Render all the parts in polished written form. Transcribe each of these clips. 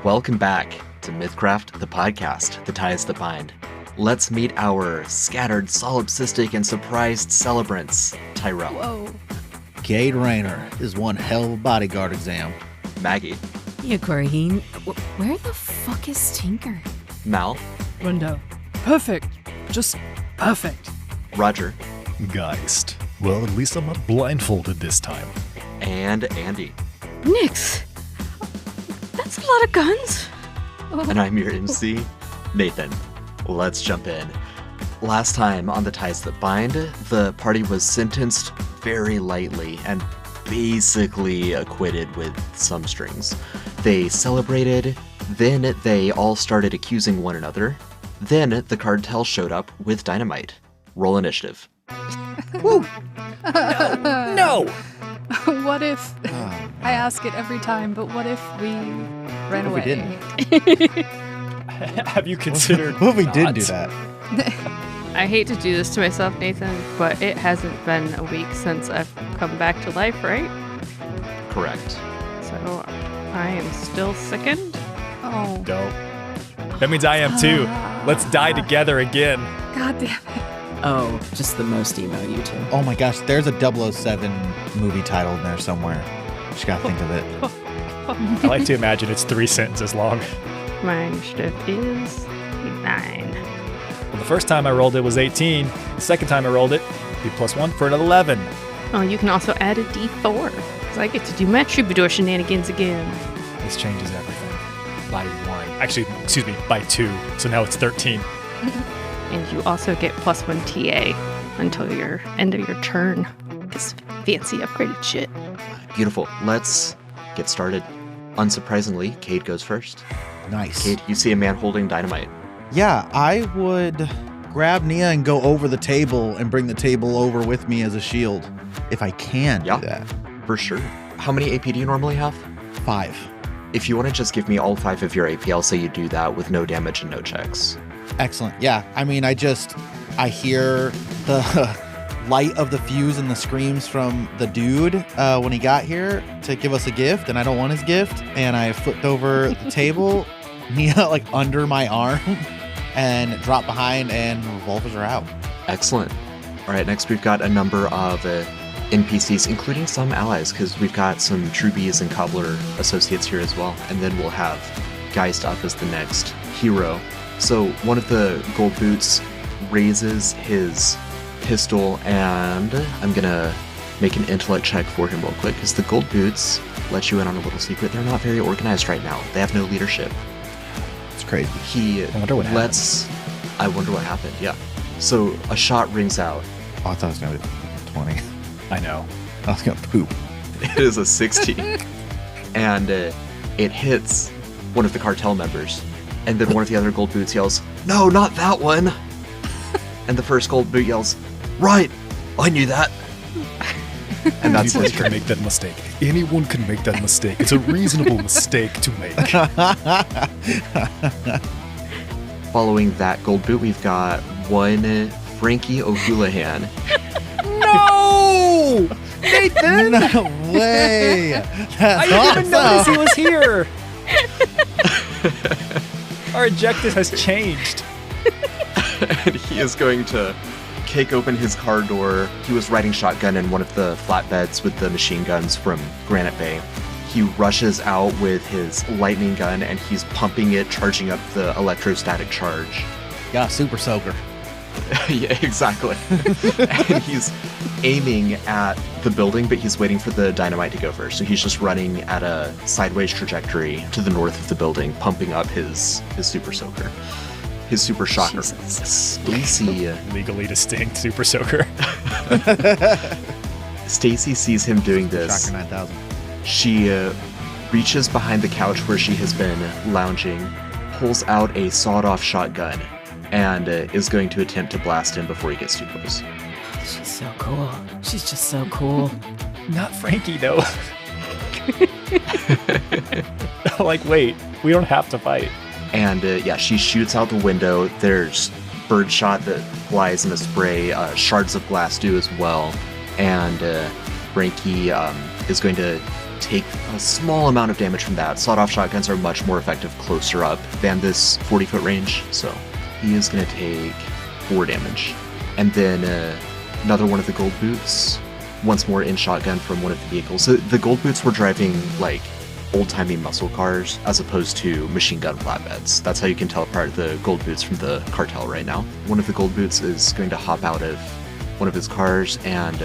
Welcome back to Mythcraft, the podcast, The Ties That Bind. Let's meet our scattered, solipsistic, and surprised celebrants. Tyrell. Whoa. Cade Rayner is one hell of a bodyguard exam. Maggie. Yeah, Corrine. Where the fuck is Tinker? Mal. Window. Perfect. Just perfect. Roger. Geist. Well, at least I'm not blindfolded this time. And Andy. Nix. That's a lot of guns. And I'm your MC, Nathan. Let's jump in. Last time on The Ties That Bind, the party was sentenced very lightly and basically acquitted with some strings. They celebrated, then they all started accusing one another. Then the cartel showed up with dynamite. Roll initiative. Woo! No! What if... I ask it every time, but what if we ran away? We didn't. Have you considered What if we did not? do that? I hate to do this to myself, Nathan, but it hasn't been a week since I've come back to life, right? Correct. So I am still sickened. Oh, Dope. That means I am too. Let's die together again. God damn it. Oh, just the most emo, you two. Oh my gosh, there's a 007 movie title in there somewhere. Just gotta think of it. I like to imagine it's 3 sentences long. My initiative is 9. Well, the first time I rolled it was 18. The second time I rolled it, be +1 for an 11. Oh, you can also add a D4, because I get to do my troubadour shenanigans again. This changes everything. By 1. Actually, excuse me, by 2. So now it's 13. And you also get +1 TA until your end of your turn. This fancy upgraded shit. Beautiful. Let's get started. Unsurprisingly, Cade goes first. Nice. Cade, you see a man holding dynamite. Yeah, I would grab Nia and go over the table and bring the table over with me as a shield. If I can Yeah. do that. For sure. How many AP do you normally have? 5. If you want to just give me all 5 of your AP, I'll say you do that with no damage and no checks. Excellent. Yeah, I mean, I hear the light of the fuse and the screams from the dude when he got here to give us a gift, and I don't want his gift, and I flipped over the table, Nia like under my arm, and drop behind, and revolvers are out. Excellent. All right, next we've got a number of NPCs, including some allies, because we've got some Trubies and Cobbler associates here as well, and then we'll have Geist up as the next hero. So one of the Goldboots raises his pistol, and I'm gonna make an intellect check for him real quick, because the Goldboots let you in on a little secret. They're not very organized right now. They have no leadership. It's crazy. He I wonder what I wonder what happened, yeah. So a shot rings out. Oh, I thought it was gonna be 20. I know. I was gonna poop. It is a 16. And it hits one of the cartel members. And then one of the other Goldboots yells, "No, not that one!" And the first Goldboot yells, "Right! I knew that!" And that's Anybody his can turn. make that mistake. Anyone can make that mistake. It's a reasonable mistake to make. Following that Goldboot, we've got one Frankie O'Houlihan. No! Nathan! No way! That's I didn't even notice awesome. he was here. Our objective has changed. And he is going to kick open his car door. He was riding shotgun in one of the flatbeds with the machine guns from Granite Bay. He rushes out with his lightning gun, and he's pumping it, charging up the electrostatic charge. Yeah, super soaker. Yeah, exactly. And he's aiming at the building, but he's waiting for the dynamite to go first. So he's just running at a sideways trajectory to the north of the building, pumping up his super soaker. His super shocker. Stacy Legally distinct super soaker. Stacy sees him doing this. Shocker 9000. She reaches behind the couch where she has been lounging, pulls out a sawed-off shotgun, and is going to attempt to blast him before he gets too close. She's so cool. She's just so cool. Not Frankie, though. Like, wait, we don't have to fight. And yeah, she shoots out the window. There's birdshot that flies in a spray. Shards of glass do as well. And Frankie is going to take a small amount of damage from that. Sawed-off shotguns are much more effective closer up than this 40-foot range, so he is going to take 4 damage. And then another one of the Goldboots, once more in shotgun from one of the vehicles. So the Goldboots were driving, like, old-timey muscle cars as opposed to machine gun flatbeds. That's how you can tell apart the Goldboots from the Cartel right now. One of the Goldboots is going to hop out of one of his cars and...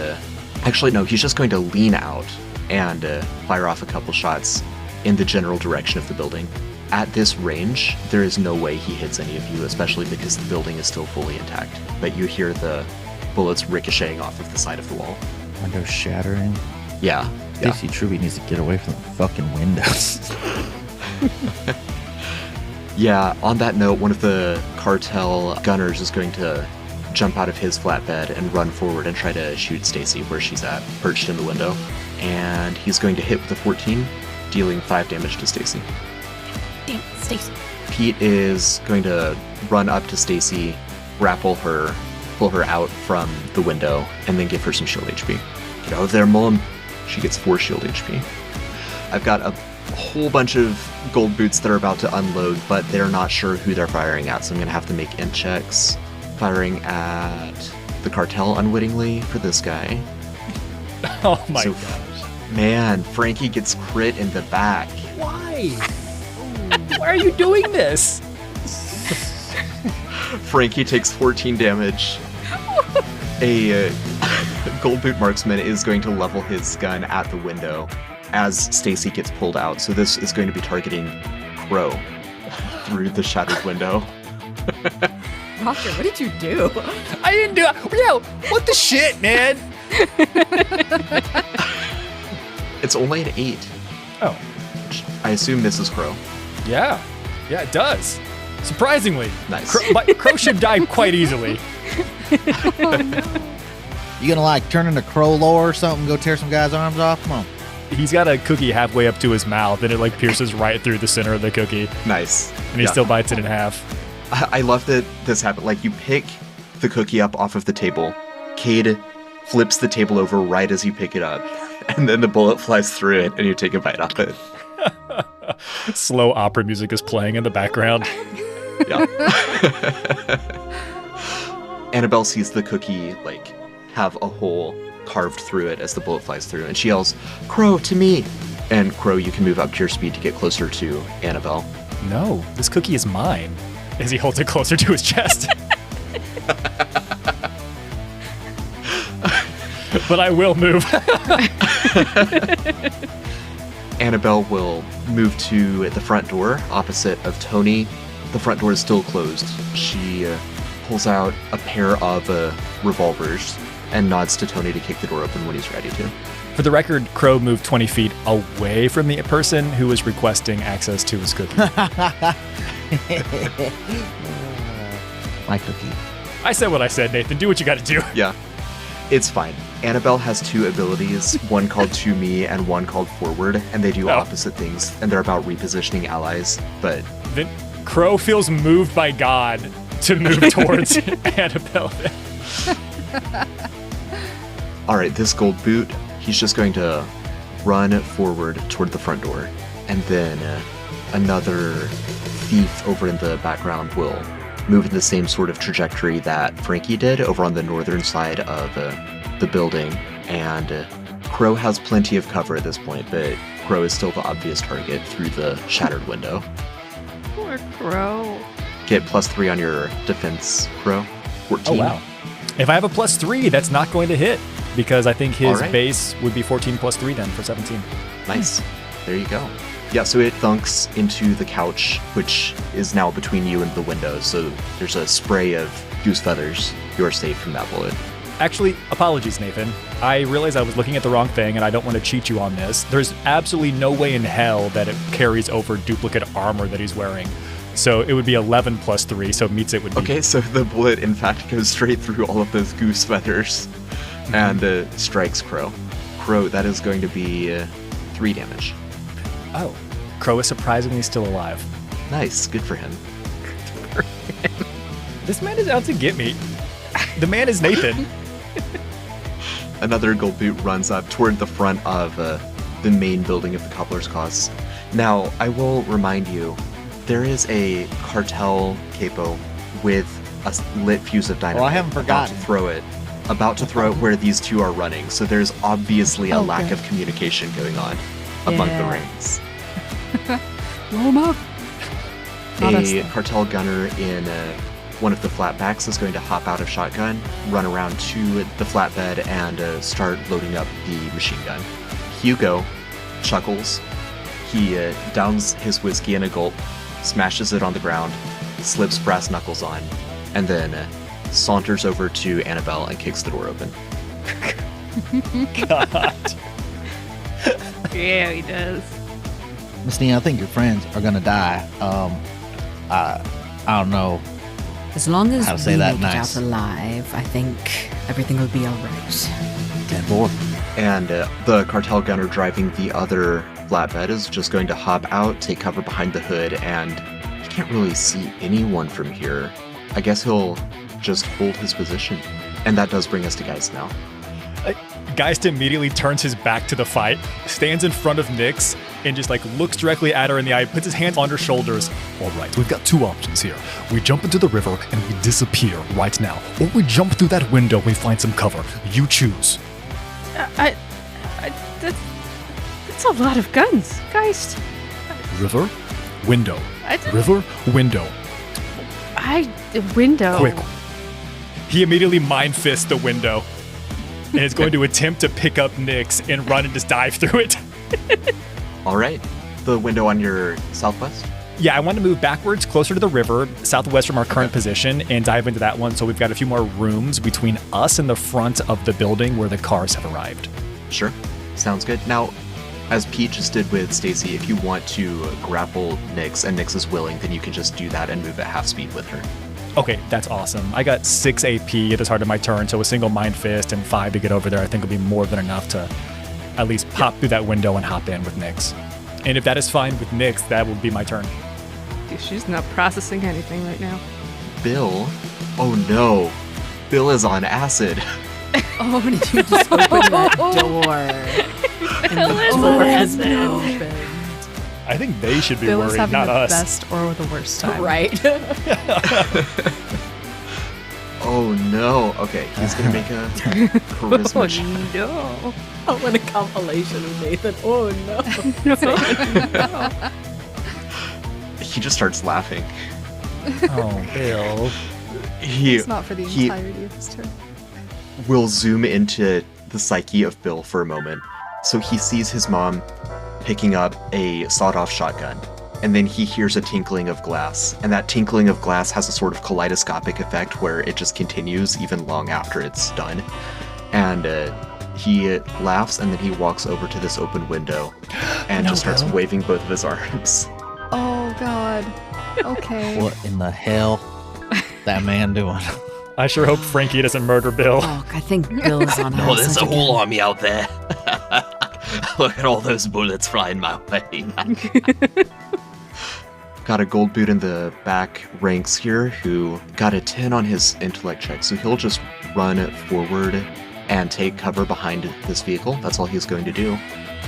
actually, no, he's just going to lean out and fire off a couple shots in the general direction of the building. At this range, there is no way he hits any of you, especially because the building is still fully intact. But you hear the bullets ricocheting off of the side of the wall. Windows shattering. Yeah. Stacy Truby needs to get away from the fucking windows. Yeah, on that note, one of the Cartel gunners is going to jump out of his flatbed and run forward and try to shoot Stacy where she's at, perched in the window. And he's going to hit with a 14, dealing 5 damage to Stacy. Damn, Stacy. Pete is going to run up to Stacy, grapple her, pull her out from the window, and then give her some shield HP. Get out of there, Mom. She gets 4 shield HP. I've got a whole bunch of Goldboots that are about to unload, but they're not sure who they're firing at, so I'm going to have to make int checks. Firing at the Cartel unwittingly for this guy. Oh my So, gosh. Man, Frankie gets crit in the back. Why? Why are you doing this? Frankie takes 14 damage. A Goldboot marksman is going to level his gun at the window as Stacy gets pulled out. So this is going to be targeting Crow through the shattered window. Roger, what did you do? I didn't do it. Yo, what the shit, man? It's only an 8. Oh, I assume Mrs. Crow. yeah. Yeah, it does. Surprisingly. Nice. Crow should die quite easily. You gonna like turn into Crow lore or something? Go tear some guy's arms off? Come on. He's got a cookie halfway up to his mouth, and it like pierces right through the center of the cookie, Nice. and he still bites it in half. I love that this happened. Like, you pick the cookie up off of the table. Cade flips the table over right as you pick it up, and then the bullet flies through it, and you take a bite off it. Slow opera music is playing in the background. Yeah. Annabelle sees the cookie, like, have a hole carved through it as the bullet flies through, and she yells, "Crow, to me!" And Crow, you can move up to your speed to get closer to Annabelle. No, this cookie is mine. As he holds it closer to his chest. But I will move. Annabelle will move to the front door opposite of Tony. The front door is still closed. She pulls out a pair of revolvers and nods to Tony to kick the door open when he's ready to. For the record, Crow moved 20 feet away from the person who was requesting access to his cookie. My cookie. I said what I said, Nathan. Do what you gotta do. Yeah, it's fine. Annabelle has 2 abilities, one called To Me and one called Forward, and they do opposite things, and they're about repositioning allies, but... Then Crow feels moved by God to move towards Annabelle. Alright, this Goldboot, he's just going to run forward toward the front door, and then another thief over in the background will move in the same sort of trajectory that Frankie did over on the northern side of the building, and Crow has plenty of cover at this point, but Crow is still the obvious target through the shattered window. Poor Crow. Get +3 on your defense, Crow. 14. Oh, wow. If I have a +3, that's not going to hit, because I think his Alright. base would be 14 + 3 then for 17. Nice. There you go. Yeah, so it thunks into the couch, which is now between you and the window, so there's a spray of goose feathers. You are safe from that bullet. Actually, apologies, Nathan. I realize I was looking at the wrong thing, and I don't want to cheat you on this. There's absolutely no way in hell that it carries over duplicate armor that he's wearing. So it would be 11 + 3, so it meets it would be... Okay, so the bullet, in fact, goes straight through all of those goose feathers and strikes Crow. Crow, that is going to be 3 damage. Oh. Crow is surprisingly still alive. Nice, good for him. This man is out to get me. The man is Nathan. Another Goldboot runs up toward the front of the main building of the Cobbler's Cause. Now, I will remind you, there is a Cartel capo with a lit fuse of dynamite. I haven't forgotten. About to throw it where these two are running. So there's obviously a lack of communication going on among the ranks. Blow 'em up. Not us, A though. Cartel gunner in one of the flatbacks is going to hop out of shotgun, run around to the flatbed, and start loading up the machine gun. Hugo chuckles. He downs his whiskey in a gulp, smashes it on the ground, slips brass knuckles on, and then saunters over to Annabelle and kicks the door open. God. Yeah, he does. Miss Nia, I think your friends are gonna die. I don't know. As long as How to say we that make nice. it out alive, I think everything will be all right. 10-4. And the Cartel gunner driving the other flatbed is just going to hop out, take cover behind the hood, and he can't really see anyone from here. I guess he'll just hold his position. And that does bring us to Geist now. Geist immediately turns his back to the fight, stands in front of Nyx, and just looks directly at her in the eye, puts his hands on her shoulders. All right, we've got two options here. We jump into the river and we disappear right now, or we jump through that window and we find some cover. You choose. That's a lot of guns, Geist. River, window. I don't- River, window. Window. Quick. He immediately mind fists the window and is going to attempt to pick up Nyx and run and just dive through it. All right. The window on your southwest? Yeah, I want to move backwards, closer to the river, southwest from our current position, and dive into that one. So we've got a few more rooms between us and the front of the building where the cars have arrived. Sure. Sounds good. Now, as Pete just did with Stacy, if you want to grapple Nyx and Nyx is willing, then you can just do that and move at half speed with her. Okay, that's awesome. I got 6 AP at the start of my turn, so a single mind fist and 5 to get over there I think will be more than enough to at least pop through that window and hop in with Nyx. And if that is fine with Nyx, that will be my turn. Dude, she's not processing anything right now. Bill? Oh no. Bill is on acid. Oh, did you just open that door? Bill is Door on has acid. been opened. I think they should be Bill is worried, having not the us. best or the worst time. Right. Oh no. Okay, he's gonna make a charisma check. No. I want a compilation of Nathan. Oh no. He just starts laughing. Oh, Bill. He It's not for the he entirety of his turn. will zoom into the psyche of Bill for a moment. So he sees his mom picking up a sawed-off shotgun, and then he hears a tinkling of glass, and that tinkling of glass has a sort of kaleidoscopic effect where it just continues even long after it's done. And he laughs, and then he walks over to this open window and just starts waving both of his arms. Oh God. Okay. What in the hell that man doing? I sure hope Frankie doesn't murder Bill. Oh, I think Bill is on Oh, there's acid a whole again. army out there. Look at all those bullets flying my way. Got a gold boot in the back ranks here who got a 10 on his intellect check, so he'll just run forward and take cover behind this vehicle. That's all he's going to do.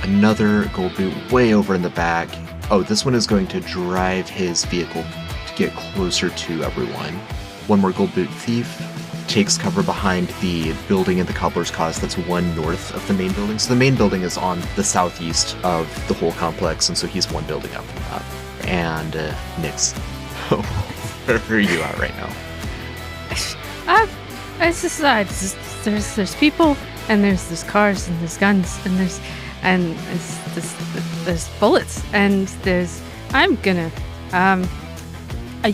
Another gold boot way over in the back. Oh, this one is going to drive his vehicle to get closer to everyone. One more gold boot thief takes cover behind the building in the Cobbler's Cause that's one north of the main building. So the main building is on the southeast of the whole complex, and so he's one building up from that. And Nyx, where are you at right now? It's just there's people and there's cars and there's guns and there's bullets and I'm gonna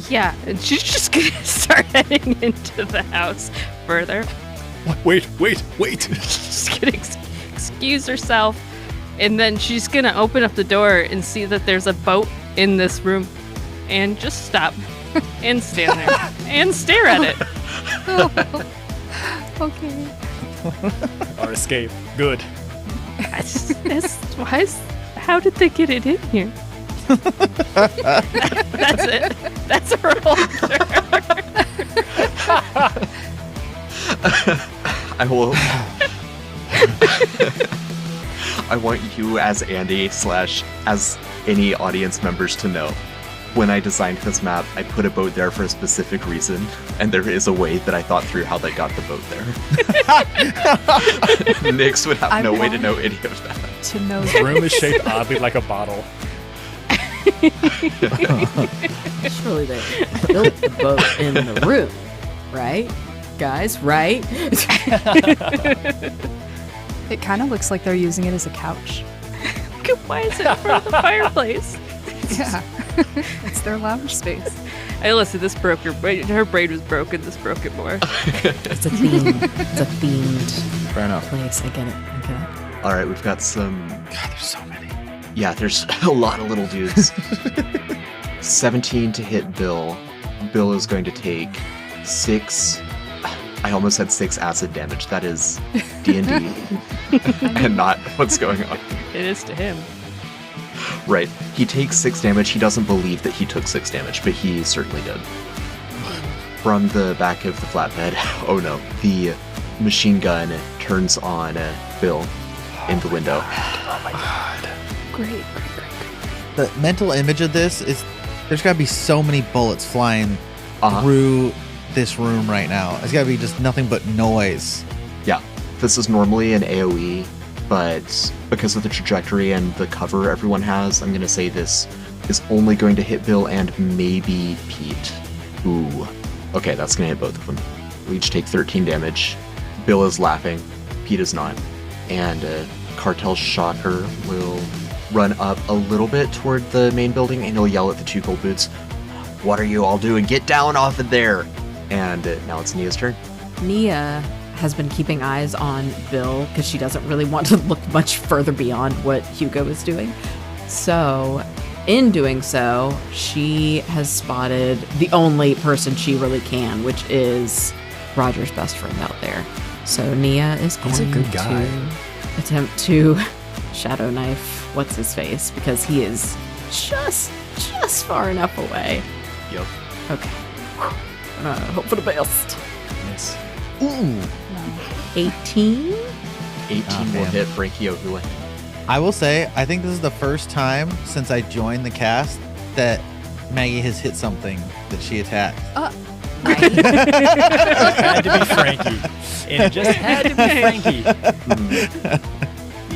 yeah, and she's just gonna start heading into the house further. Wait. She's gonna excuse herself, and then she's gonna open up the door and see that there's a boat in this room, and just stop and stand there and stare at it. Okay. Our escape. Good. How did they get it in here? That's it. That's a roll. I will. I want you as Andy / as any audience members to know. When I designed this map, I put a boat there for a specific reason, and there is a way that I thought through how they got the boat there. Nyx would have no way to know any of that. To know The room is shaped oddly like a bottle. Surely they built the boat in the room, right? Guys, right? It kind of looks like they're using it as a couch. Why is it in front of the fireplace? Yeah. It's their lounge space. Hey, listen, this broke her braid. Her braid was broken. This broke it more. It's a theme. It's a themed Fair enough. place. I get it. All right, we've got some... God, there's so many. Yeah, there's a lot of little dudes. 17 to hit Bill. Bill is going to take 6... I almost said 6 acid damage. That is D&D and not what's going on. It is to him. Right. He takes 6 damage. He doesn't believe that he took 6 damage, but he certainly did. From the back of the flatbed, oh no, the machine gun turns on Bill in the window. Oh my god. Great. The mental image of this is there's got to be so many bullets flying through this room right now. It's got to be just nothing but noise. Yeah, this is normally an AoE, but because of the trajectory and the cover everyone has, I'm going to say this is only going to hit Bill and maybe Pete. Ooh. Okay, that's going to hit both of them. We each take 13 damage. Bill is laughing. Pete is not. And Cartel's shocker will run up a little bit toward the main building, and he'll yell at the 2 Goldboots, "What are you all doing? Get down off of there!" And now it's Nia's turn. Nia has been keeping eyes on Bill because she doesn't really want to look much further beyond what Hugo is doing. So, in doing so, she has spotted the only person she really can, which is Roger's best friend out there. So Nia is going He's a good guy. to attempt to shadow knife what's his face because he is just far enough away. Yep. Okay. Hope for the best. Nice. Ooh. 18. 18 will damn. hit Frankie O'Houlihan. I will say, I think this is the first time since I joined the cast that Maggie has hit something that she attacked. It had to be Frankie. It just had to be Frankie.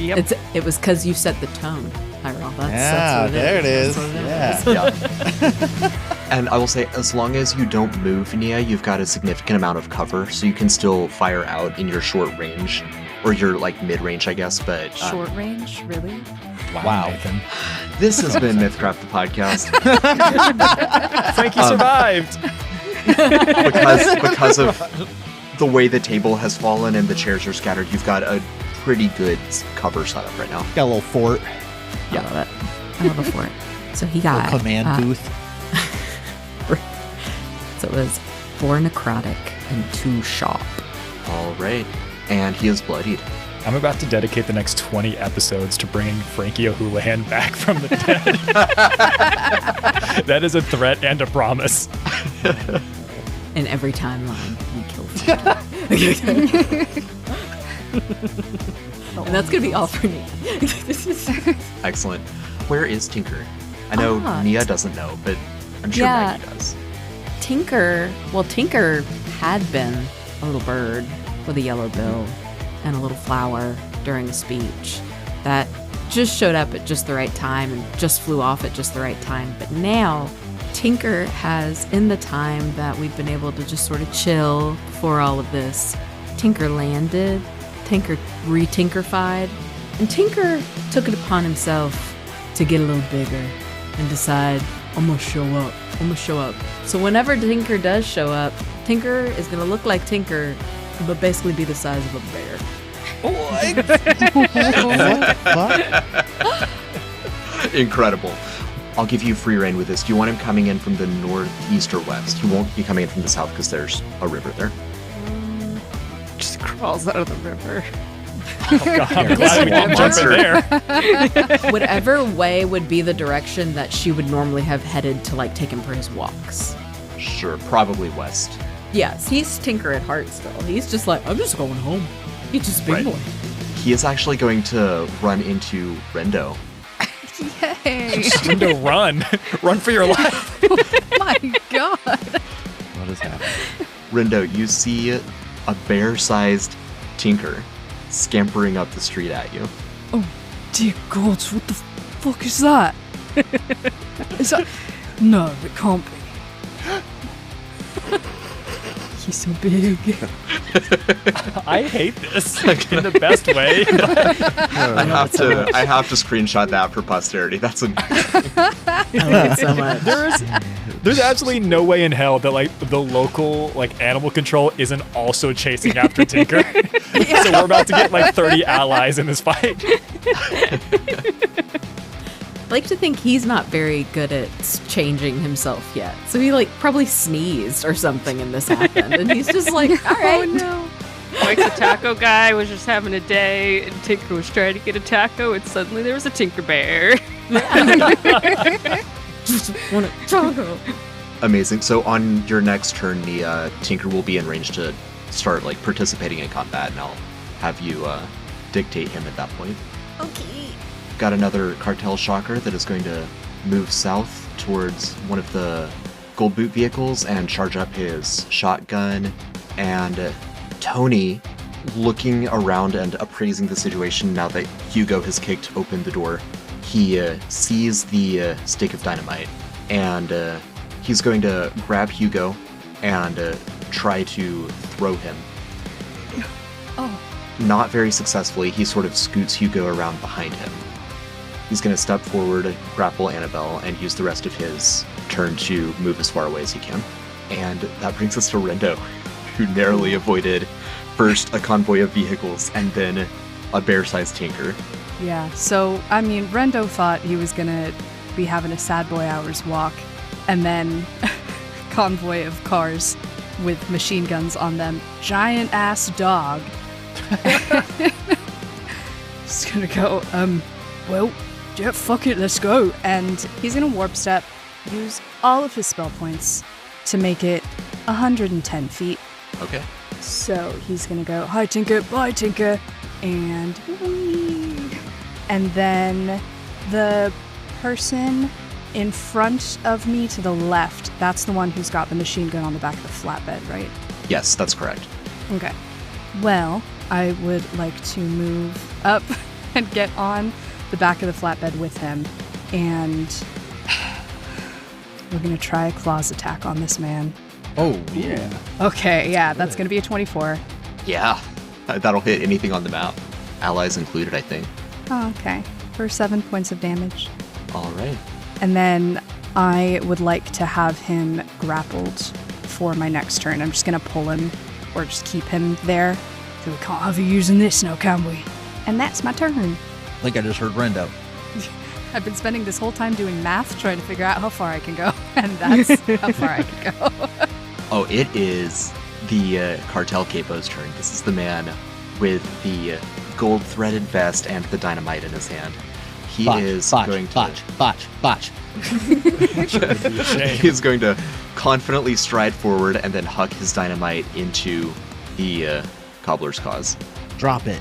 Yep. It was because you set the tone, Tyrell. That's Yeah, what there it is. That's what Yeah. And I will say, as long as you don't move, Nia, you've got a significant amount of cover, so you can still fire out in your short range, or your like mid-range, I guess. But Short range, really? Wow. Nathan. this has been Mythcraft the podcast Frankie survived. because of the way the table has fallen and the chairs are scattered. You've got a pretty good cover setup right now. Got a little fort, I love it. I love it for it. So he got little command booth. So it was 4 necrotic and 2 sharp. All right, and he is bloodied. I'm about to dedicate the next 20 episodes to bringing Frankie O'Houlihan back from the dead. That is a threat and a promise. In every timeline, we kill Frankie. And that's going to be all for me. Excellent. Where is Tinker? I know Nia doesn't know, but I'm sure Yeah. Maggie does. Tinker had been a little bird with a yellow bill and a little flower during a speech that just showed up at just the right time and just flew off at just the right time. But now Tinker has, in the time that we've been able to just sort of chill before all of this, Tinker landed, Tinker re-tinkerfied, and Tinker took it upon himself to get a little bigger and decide, I'm gonna show up. So whenever Tinker does show up, Tinker is gonna look like Tinker, but basically be the size of a bear. What? Incredible. I'll give you free reign with this. Do you want him coming in from the northeast or west? He won't be coming in from the south because there's a river there. Just crawls out of the river. Oh, God, I'm glad we didn't jump in there. Whatever way would be the direction that she would normally have headed to like take him for his walks. Sure, probably west. Yes, he's Tinker at heart still. He's just like, I'm just going home. He's just a big Right. boy. he is actually going to run into Rendo. Yay! Window, run. Run for your life. My God. What is happening? Rendo, you see a bear-sized Tinker scampering up the street at you. Oh, dear gods, what the fuck is that? Is that... No, it can't be. He's so big. I hate this in the best way. I have to screenshot that for posterity. That's amazing. I like it so much. There's absolutely no way in hell that like the local like animal control isn't also chasing after Tinker. So we're about to get like 30 allies in this fight. I like to think he's not very good at changing himself yet. So he like probably sneezed or something and this happened. And he's just like, all right. Oh no. Like the taco guy was just having a day, and Tinker was trying to get a taco, and suddenly there was a Tinker Bear. Just want a taco. Amazing. So on your next turn, the Tinker will be in range to start like participating in combat, and I'll have you dictate him at that point. Okay. Got another Cartel Shocker that is going to move south towards one of the Goldboot vehicles and charge up his shotgun. And Tony, looking around and appraising the situation now that Hugo has kicked open the door, he sees the stick of dynamite, and he's going to grab Hugo and try to throw him. Oh. Not very successfully, he sort of scoots Hugo around behind him. He's going to step forward, grapple Annabelle, and use the rest of his turn to move as far away as he can. And that brings us to Rendo, who narrowly avoided first a convoy of vehicles and then a bear-sized Tinker. Yeah, so, I mean, Rendo thought he was gonna be having a sad boy hours walk, and then convoy of cars with machine guns on them. Giant-ass dog. Just gonna go, well, yeah, fuck it, let's go. And he's gonna warp step, use all of his spell points to make it 110 feet. Okay. So he's gonna go, hi Tinker, bye Tinker, and whee. And then the person in front of me to the left, that's the one who's got the machine gun on the back of the flatbed, right? Yes, that's correct. Okay. Well, I would like to move up and get on the back of the flatbed with him, and we're gonna try a claws attack on this man. Oh, yeah. Okay, yeah, that's gonna be a 24. Yeah, that'll hit anything on the map. Allies included, I think. Oh, okay. For 7 points of damage. All right. And then I would like to have him grappled for my next turn. I'm just gonna pull him, or just keep him there. So we can't have you using this now, can we? And that's my turn. I think I just heard Rendo. I've been spending this whole time doing math, trying to figure out how far I can go. And that's how far I can go. Oh, it is the Cartel Capo's turn. This is the man with the gold-threaded vest and the dynamite in his hand. He is going to... Botch. He's going to confidently stride forward and then huck his dynamite into the cobbler's cause. Drop it.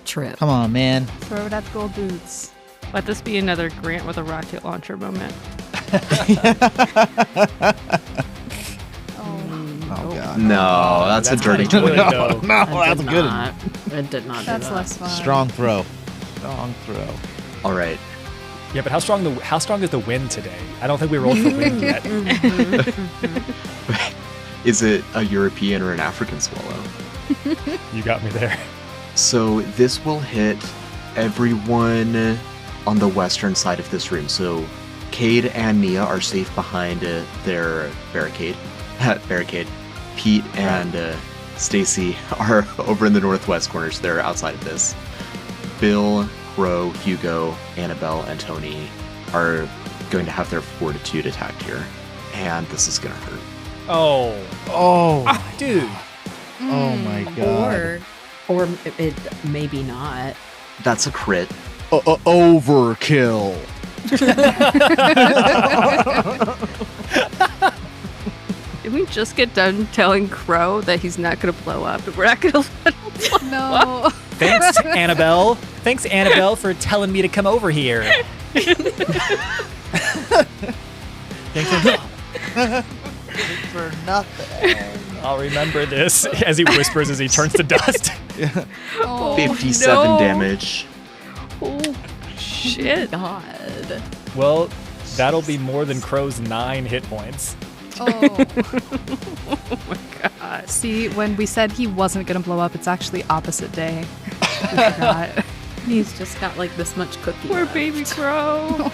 Trip. Come on, man. Throw it at the gold boots. Let this be another Grant with a rocket launcher moment. Oh, God. No, that's a dirty not 20. good, no. No, that's Did good. not. It did not do That's that. less fun. Strong throw. Strong throw. All right. Yeah, but how strong is the wind today? I don't think we rolled for wind yet. Is it a European or an African swallow? You got me there. So this will hit everyone on the western side of this room. So Cade and Nia are safe behind their barricade. Pete and Stacy are over in the northwest corners. They're outside of this. Bill, Crow, Hugo, Annabelle, and Tony are going to have their fortitude attacked here. And this is going to hurt. Oh, Dude. oh my God. Or it maybe not. That's a crit. Overkill. Did we just get done telling Crow that he's not going to blow up? We're not going to let him blow up? No. Thanks, Annabelle. Thanks, Annabelle, for telling me to come over here. Thanks for nothing. I'll remember this as he whispers as he turns to dust. 57 damage. Oh, shit. God. Well, that'll be more than Crow's 9 hit points. Oh. God. See, when we said he wasn't going to blow up, it's actually opposite day. We forgot. He's just got like this much cookie. Poor left. baby Crow.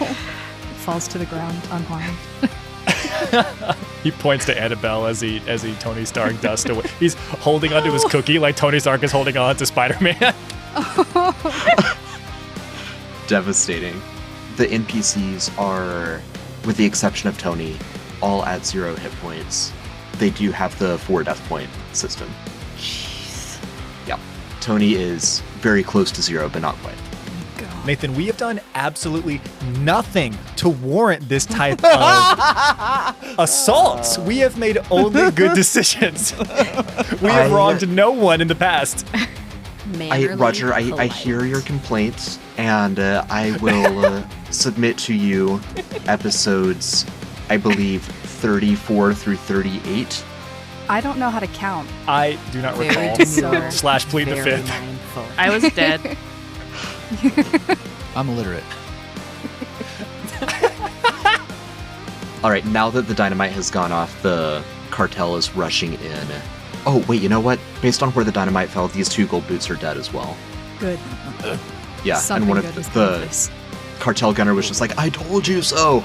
Falls to the ground unharmed. He points to Annabelle as he Tony Stark dusts away. He's holding onto his cookie like Tony Stark is holding on to Spider-Man. Devastating. The NPCs are, with the exception of Tony, all at 0 hit points. They do have the 4 death point system. Jeez. Yeah. Tony is very close to 0, but not quite. Nathan, we have done absolutely nothing to warrant this type of assaults. We have made only good decisions. We have wronged no one in the past. Roger, I hear your complaints, and I will submit to you episodes, I believe, 34 through 38. I don't know how to count. I do not Very recall. demure, Slash plead the very fifth. mindful. I was dead. I'm illiterate. All right, now that the dynamite has gone off, the cartel is rushing in. Oh, wait, you know what? Based on where the dynamite fell, these 2 Goldboots are dead as well. Good. Yeah, Something and one good is of coming the this. cartel gunner was just like, I told you so!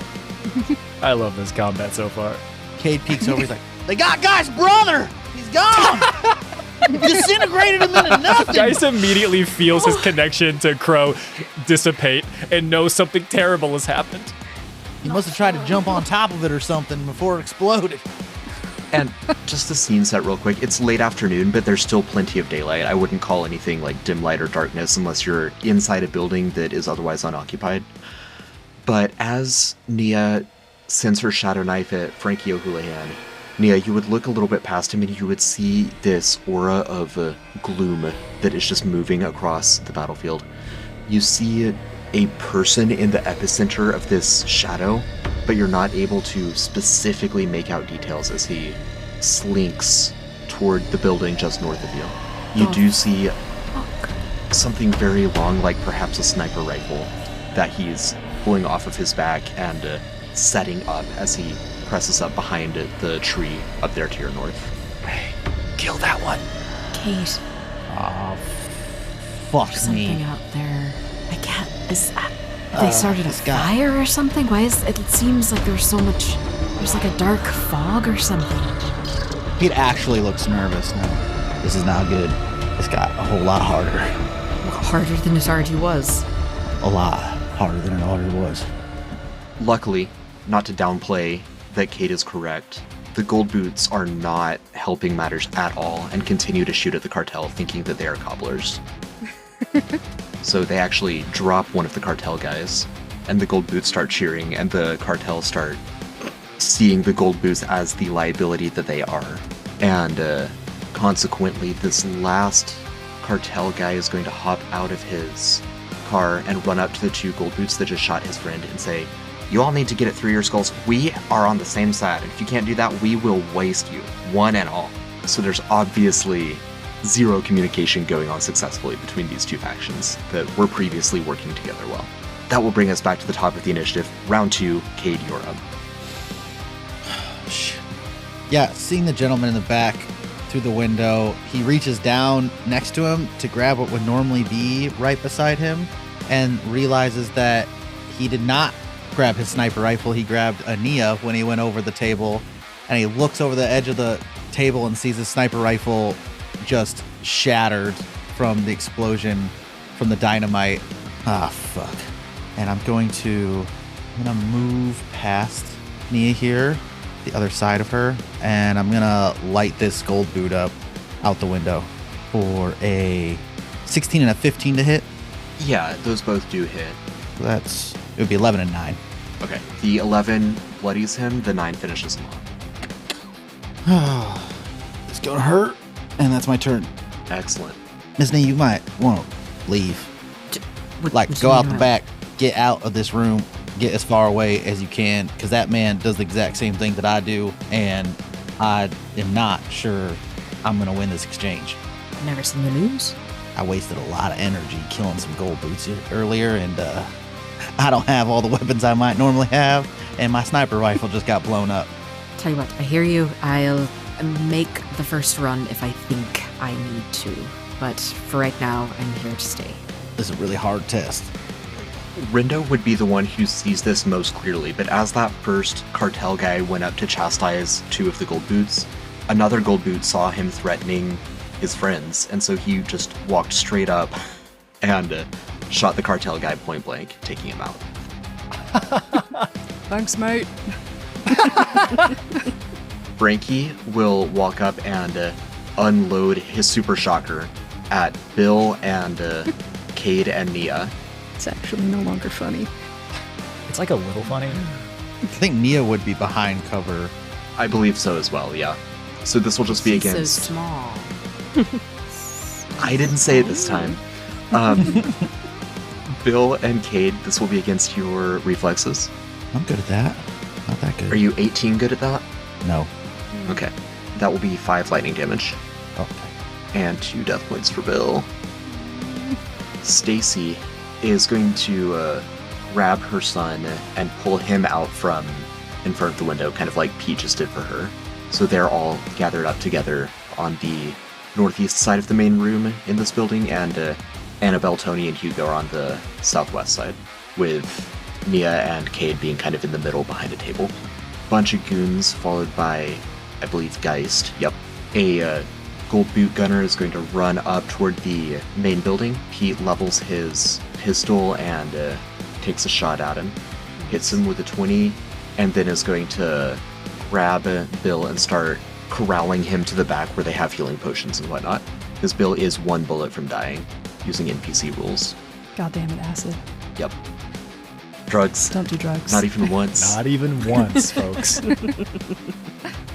I love this combat so far. Cade peeks over. He's like, "They got Guy's brother. He's gone. Disintegrated him into nothing." Geist immediately feels his connection to Crow dissipate and knows something terrible has happened. He must have tried to jump on top of it or something before it exploded. And just the scene set real quick, it's late afternoon, but there's still plenty of daylight. I wouldn't call anything like dim light or darkness unless you're inside a building that is otherwise unoccupied. But as Nia sends her shadow knife at Frankie O'Houlihan, Nia, you would look a little bit past him and you would see this aura of gloom that is just moving across the battlefield. You see a person in the epicenter of this shadow, but you're not able to specifically make out details as he slinks toward the building just north of you. You do see something very long, like perhaps a sniper rifle, that he's pulling off of his back and setting up as he presses up behind the tree up there to your north. Hey, kill that one. Kate, Oh, fuck there's me. something out there. I can't. Is that? They started a this guy. fire or something? Why is it? It seems like there's so much. There's like a dark fog or something. He actually looks nervous now. This is not good. This got a whole lot harder. Harder than it already was. A lot harder than it already was. Luckily, not to downplay that Kate is correct, the Goldboots are not helping matters at all and continue to shoot at the cartel thinking that they are cobblers. So they actually drop one of the cartel guys, and the Goldboots start cheering, and the cartel start seeing the Goldboots as the liability that they are. And consequently, this last cartel guy is going to hop out of his car and run up to the 2 Goldboots that just shot his friend and say, "You all need to get it through your skulls. We are on the same side. If you can't do that, we will waste you, one and all." So there's obviously 0 communication going on successfully between these 2 factions that were previously working together well. That will bring us back to the top of the initiative. Round 2, Cade, you're up. Yeah, seeing the gentleman in the back through the window, he reaches down next to him to grab what would normally be right beside him and realizes that he did not grab his sniper rifle. He grabbed a Nia when he went over the table, and he looks over the edge of the table and sees his sniper rifle just shattered from the explosion from the dynamite. Ah, fuck. And I'm gonna move past Nia here, the other side of her, and I'm gonna light this gold boot up out the window for a 16 and a 15 to hit. Yeah, those both do hit. It would be 11 and 9. Okay. The 11 bloodies him, the 9 finishes him off. It's gonna hurt, and that's my turn. Excellent. Miss Nee, you might want to leave. Like, go out the back, get out of this room, get as far away as you can, because that man does the exact same thing that I do, and I am not sure I'm going to win this exchange. Never seen the news. I wasted a lot of energy killing some gold boots earlier, and I don't have all the weapons I might normally have, and my sniper rifle just got blown up. Tell you what, I hear you. I'll make the first run if I think I need to. But for right now, I'm here to stay. This is a really hard test. Rindo would be the one who sees this most clearly, but as that first cartel guy went up to chastise 2 of the gold boots, another gold boot saw him threatening his friends, and so he just walked straight up and shot the cartel guy point blank, taking him out. Thanks, mate. Frankie will walk up and unload his super shocker at Bill and Cade and Nia. It's actually no longer funny. It's like a little funny. I think Nia would be behind cover. I believe so as well, yeah. So this will just be She's against... so small. I didn't say it this time. Bill and Cade, this will be against your reflexes. I'm good at that. Not that good. Are you 18 good at that? No. Okay. That will be 5 lightning damage. Okay. And 2 death points for Bill. Stacy is going to grab her son and pull him out from in front of the window, kind of like Pete just did for her. So they're all gathered up together on the northeast side of the main room in this building, and Annabelle, Tony, and Hugo are on the southwest side, with Nia and Cade being kind of in the middle behind a table. Bunch of goons, followed by, I believe, Geist. Yep. A gold boot gunner is going to run up toward the main building. Pete levels his pistol and takes a shot at him. Hits him with a 20, and then is going to grab Bill and start corralling him to the back where they have healing potions and whatnot. Because Bill is 1 bullet from dying, using NPC rules. God damn it, acid. Yep. Drugs. Don't do drugs. Not even once. Not even once, folks.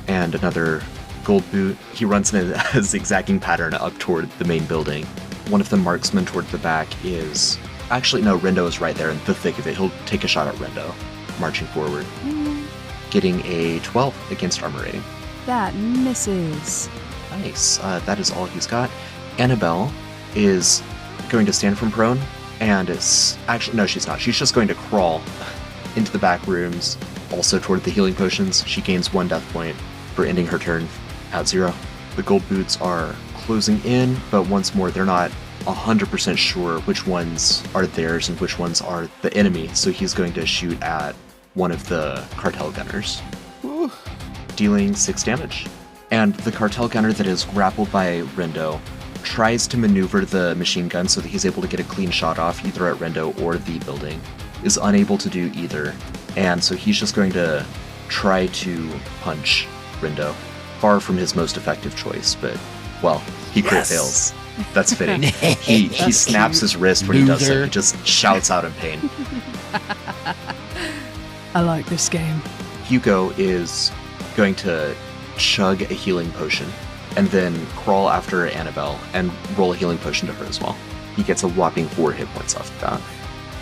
And another gold boot. He runs in a zigzagging pattern up toward the main building. One of the marksmen toward the back is... Actually, no, Rindo is right there in the thick of it. He'll take a shot at Rindo, marching forward. Getting a 12 against armor rating. That misses. Nice. That is all he's got. Annabelle is going to stand from prone, and is... Actually, no, she's not. She's just going to crawl into the back rooms, also toward the healing potions. She gains 1 death point for ending her turn at 0. The gold boots are closing in, but once more, they're not 100% sure which ones are theirs and which ones are the enemy, so he's going to shoot at one of the cartel gunners, dealing 6 damage. And the cartel gunner that is grappled by Rindo tries to maneuver the machine gun so that he's able to get a clean shot off either at Rindo or the building, is unable to do either, and so he's just going to try to punch Rindo. Far from his most effective choice, but, well, he crit fails. That's fitting. He snaps his wrist when he does it. He just shouts out in pain. I like this game. Hugo is going to chug a healing potion and then crawl after Annabelle and roll a healing potion to her as well. He gets a whopping 4 hit points off of that.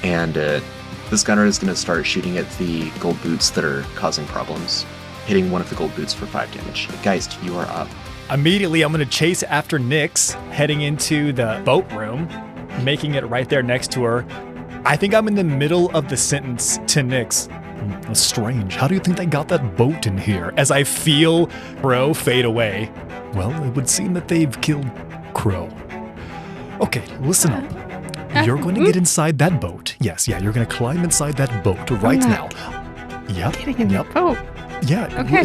And this gunner is going to start shooting at the gold boots that are causing problems, hitting one of the gold boots for 5 damage. Geist, you are up. Immediately, I'm going to chase after Nyx, heading into the boat room, making it right there next to her. I think I'm in the middle of the sentence to Nyx. That's strange. How do you think they got that boat in here? As I feel Crow fade away. Well, it would seem that they've killed Crow. Okay, listen up. You're going to get inside that boat. Yes, you're going to climb inside that boat right now. Yep. Getting in the boat. Yeah, Okay.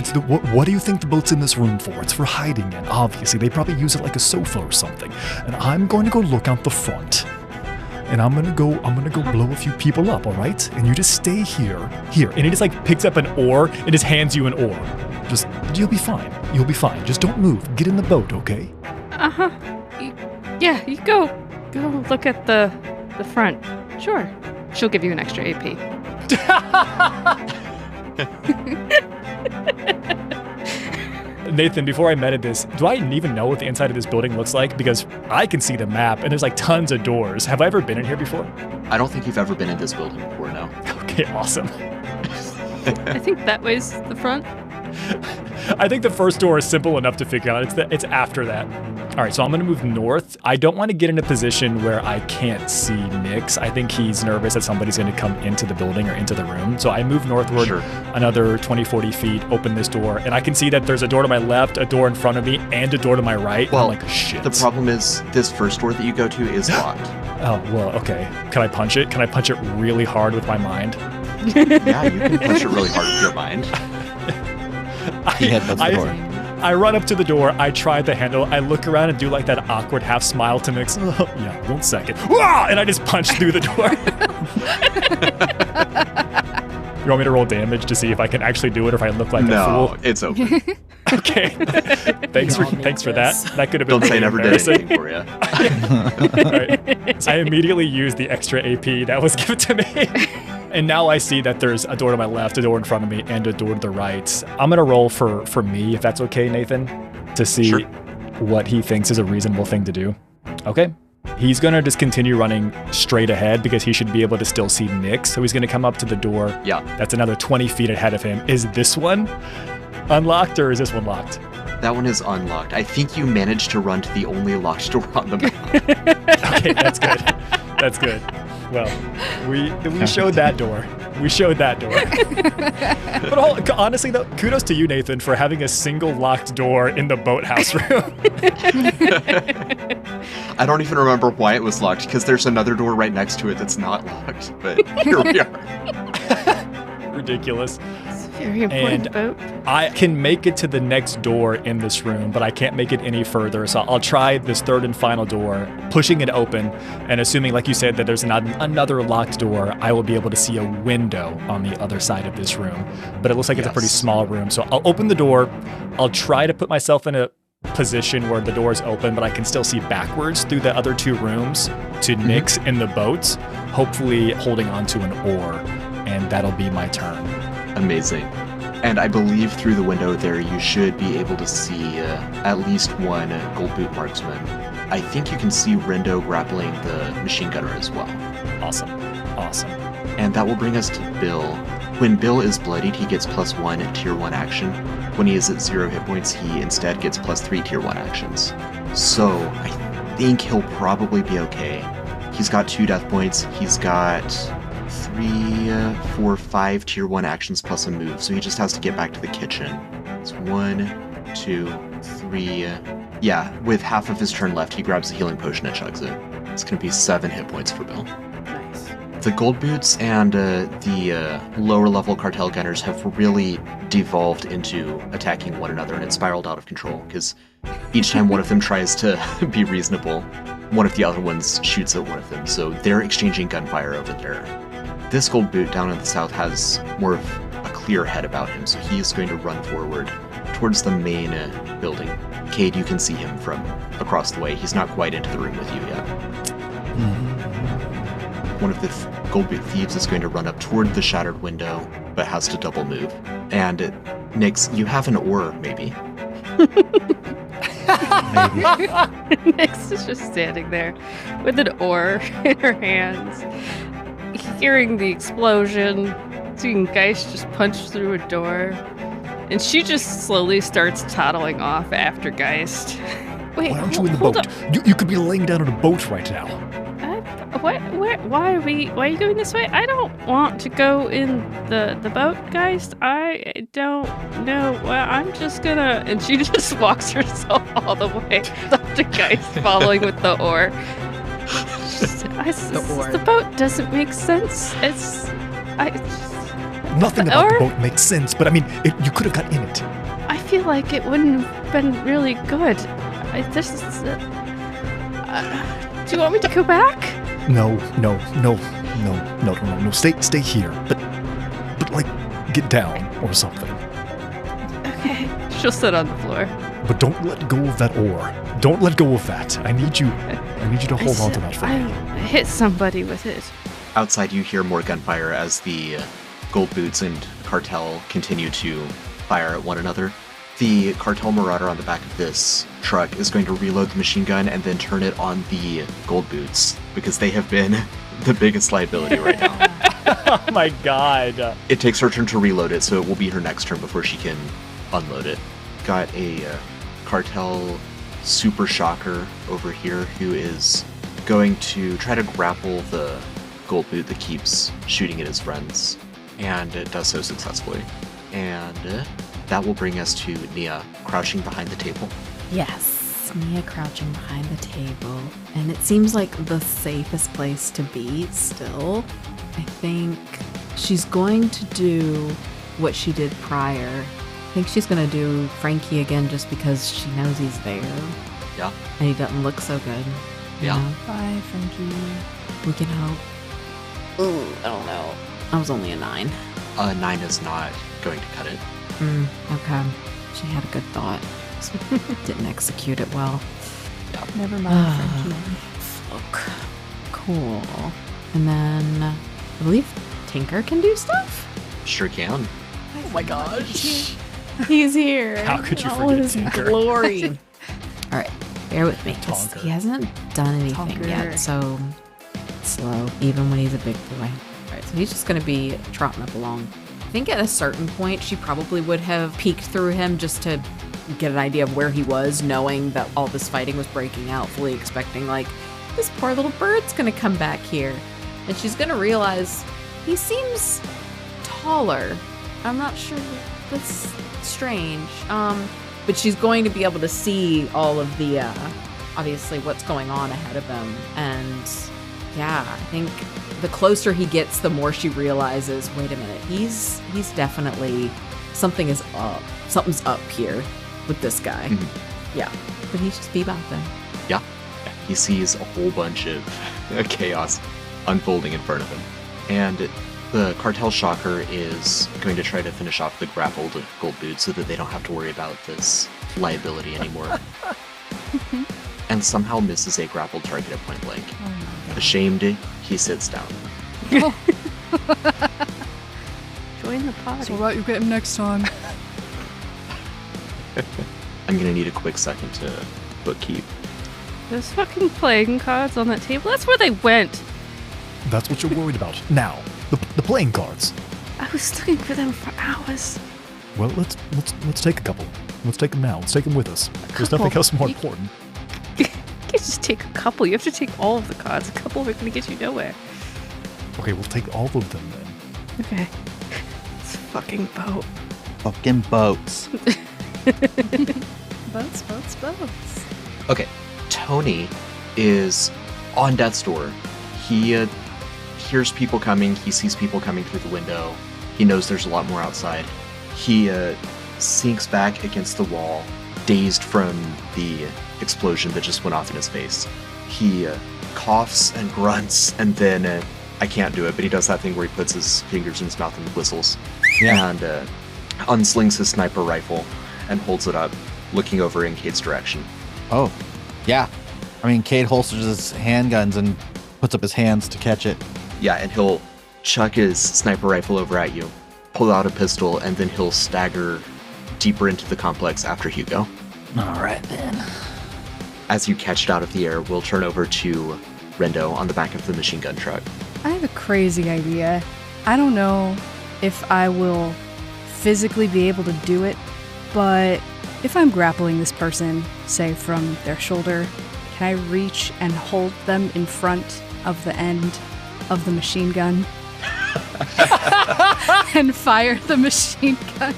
What do you think the boat's in this room for? It's for hiding in. Obviously, they probably use it like a sofa or something. And I'm going to go look out the front. And I'm gonna go blow a few people up, all right? And you just stay here. Here. And he just like picks up an oar and just hands you an oar. You'll be fine. You'll be fine. Just don't move. Get in the boat, okay? Uh-huh. Yeah, you go look at the front. Sure. She'll give you an extra AP. Nathan, before I meted this, do I even know what the inside of this building looks like? Because I can see the map, and there's like tons of doors. Have I ever been in here before? I don't think you've ever been in this building before, no. Okay, awesome. I think that way's the front. I think the first door is simple enough to figure out. It's after that. All right, so I'm going to move north. I don't want to get in a position where I can't see Nyx. I think he's nervous that somebody's going to come into the building or into the room. So I move northward another 20, 40 feet, open this door, and I can see that there's a door to my left, a door in front of me, and a door to my right. Well, I'm like, shit. The problem is this first door that you go to is locked. Oh, well, okay. Can I punch it? Can I punch it really hard with my mind? Yeah, you can punch it really hard with your mind. He headbutts the door. I run up to the door, I try the handle, I look around and do like that awkward half smile to Nyx. Oh, yeah, 1 second. Wah! And I just punch through the door. You want me to roll damage to see if I can actually do it or if I look like a fool? No, it's open. Okay. Thanks for that. That could have been Don't say I never did embarrassing. anything for you. All right. So I immediately used the extra AP that was given to me. And now I see that there's a door to my left, a door in front of me, and a door to the right. I'm going to roll for me, if that's okay, Nathan, to see what he thinks is a reasonable thing to do. Okay. He's going to just continue running straight ahead because he should be able to still see Nyx. So he's going to come up to the door. Yeah. That's another 20 feet ahead of him. Is this one unlocked or is this one locked? That one is unlocked. I think you managed to run to the only locked door on the map. Okay, that's good. That's good. Well, we showed that door. We showed that door. But honestly, though, kudos to you, Nathan, for having a single locked door in the boathouse room. I don't even remember why it was locked, because there's another door right next to it that's not locked. But here we are. Ridiculous. It's a very important boat. I can make it to the next door in this room, but I can't make it any further. So I'll try this third and final door, pushing it open, and assuming, like you said, that there's another locked door, I will be able to see a window on the other side of this room. But it looks like it's a pretty small room. So I'll open the door. I'll try to put myself in a position where the door is open, but I can still see backwards through the other two rooms to Nyx in the boats, hopefully holding onto an oar, and that'll be my turn. Amazing. And I believe through the window there, you should be able to see at least one Goldboot marksman. I think you can see Rendo grappling the machine gunner as well. Awesome. And that will bring us to Bill. When Bill is bloodied, he gets +1 tier 1 action. When he is at 0 hit points, he instead gets +3 tier 1 actions. So I think he'll probably be okay. He's got 2 death points. He's got 3, 4, 5 tier 1 actions plus a move, so he just has to get back to the kitchen. It's 1, 2, 3. Yeah, with half of his turn left, he grabs the healing potion and chugs it. It's going to be 7 hit points for Bill. Nice. The Goldboots and the lower level Cartel gunners have really devolved into attacking one another, and it spiraled out of control, because each time one of them tries to be reasonable, one of the other ones shoots at one of them, so they're exchanging gunfire over there. This Goldboot down in the south has more of a clear head about him, so he is going to run forward towards the main building. Cade, you can see him from across the way. He's not quite into the room with you yet. One of the Goldboot thieves is going to run up toward the shattered window, but has to double move. And Nyx, you have an oar, maybe. Nyx is just standing there with an oar in her hands, hearing the explosion, seeing Geist just punch through a door, and she just slowly starts toddling off after Geist. Wait, Why aren't you in the hold boat? up. You could be laying down on a boat right now. What? Why are you going this way? I don't want to go in the boat, Geist. I don't know. Well, I'm just gonna... And she just walks herself all the way up to Geist, following with the oar. The boat doesn't make sense. Nothing about the boat makes sense, but I mean, you could have got in it. I feel like it wouldn't have been really good. Do you want me to go back? No. Stay here. But like, get down or something. Okay. She'll sit on the floor. But don't let go of that oar. Don't let go of that. I need you to hold on to that for I me. hit somebody with it. Outside, you hear more gunfire as the Goldboots and Cartel continue to fire at one another. The Cartel Marauder on the back of this truck is going to reload the machine gun and then turn it on the Goldboots, because they have been the biggest liability right now. Oh my god. It takes her turn to reload it, so it will be her next turn before she can unload it. Got a Cartel Super Shocker over here who is going to try to grapple the Goldboot that keeps shooting at his friends, and it does so successfully. And that will bring us to Nia crouching behind the table. Yes, Mia crouching behind the table. And it seems like the safest place to be still. I think she's going to do what she did prior. I think she's going to do Frankie again just because she knows he's there. Yeah. And he doesn't look so good. you Yeah. know? Bye, Frankie. We can hope. Ooh, I don't know. I was only a 9. 9 is not going to cut it. Okay. She had a good thought. Just didn't execute it well. Never mind, Frankie. Look. Cool. And then I believe Tinker can do stuff? Sure can. Oh my gosh. He's here. How could you All forget his Tinker? glory. All right, bear with me. 'cause Tonker. He hasn't done anything Tonker. yet, so it's slow, even when he's a big boy. All right, so he's just going to be trotting up along. I think at a certain point, she probably would have peeked through him just to get an idea of where he was, knowing that all this fighting was breaking out, fully expecting, like, this poor little bird's going to come back here. And she's going to realize he seems taller. I'm not sure. That's strange. But she's going to be able to see all of the, obviously, what's going on ahead of him. And yeah, I think the closer he gets, the more she realizes, wait a minute, he's definitely, something is up. Something's up here with this guy. Yeah. But he's just Bebop then. Yeah. He sees a whole bunch of chaos unfolding in front of him. And the Cartel Shocker is going to try to finish off the grappled Goldboot so that they don't have to worry about this liability anymore. And somehow misses a grappled target at point blank. Ashamed, he sits down. Join the party. So what about you get him next time? I'm gonna need a quick second to bookkeep. Those fucking playing cards on that table, that's where they went. That's what you're worried about. Now, the playing cards. I was looking for them for hours. Well, let's take a couple. Let's take them now. Let's take them with us. There's couple? nothing else more You- important. You can't just take a couple. You have to take all of the cards. A couple are going to get you nowhere. Okay, we'll take all of them then. Okay. It's a fucking boat. Fucking boats. Boats. Okay, Tony is on death's door. He hears people coming. He sees people coming through the window. He knows there's a lot more outside. He sinks back against the wall, dazed from the explosion that just went off in his face. He coughs and grunts, and then I can't do it, but he does that thing where he puts his fingers in his mouth and whistles. Yeah. And unslings his sniper rifle and holds it up, looking over in Kate's direction. Oh, yeah. I mean, Cade holsters his handguns and puts up his hands to catch it. Yeah, and he'll chuck his sniper rifle over at you, pull out a pistol, and then he'll stagger deeper into the complex after Hugo. All right, then. As you catch it out of the air, we'll turn over to Rendo on the back of the machine gun truck. I have a crazy idea. I don't know if I will physically be able to do it, but if I'm grappling this person, say from their shoulder, can I reach and hold them in front of the end of the machine gun and fire the machine gun?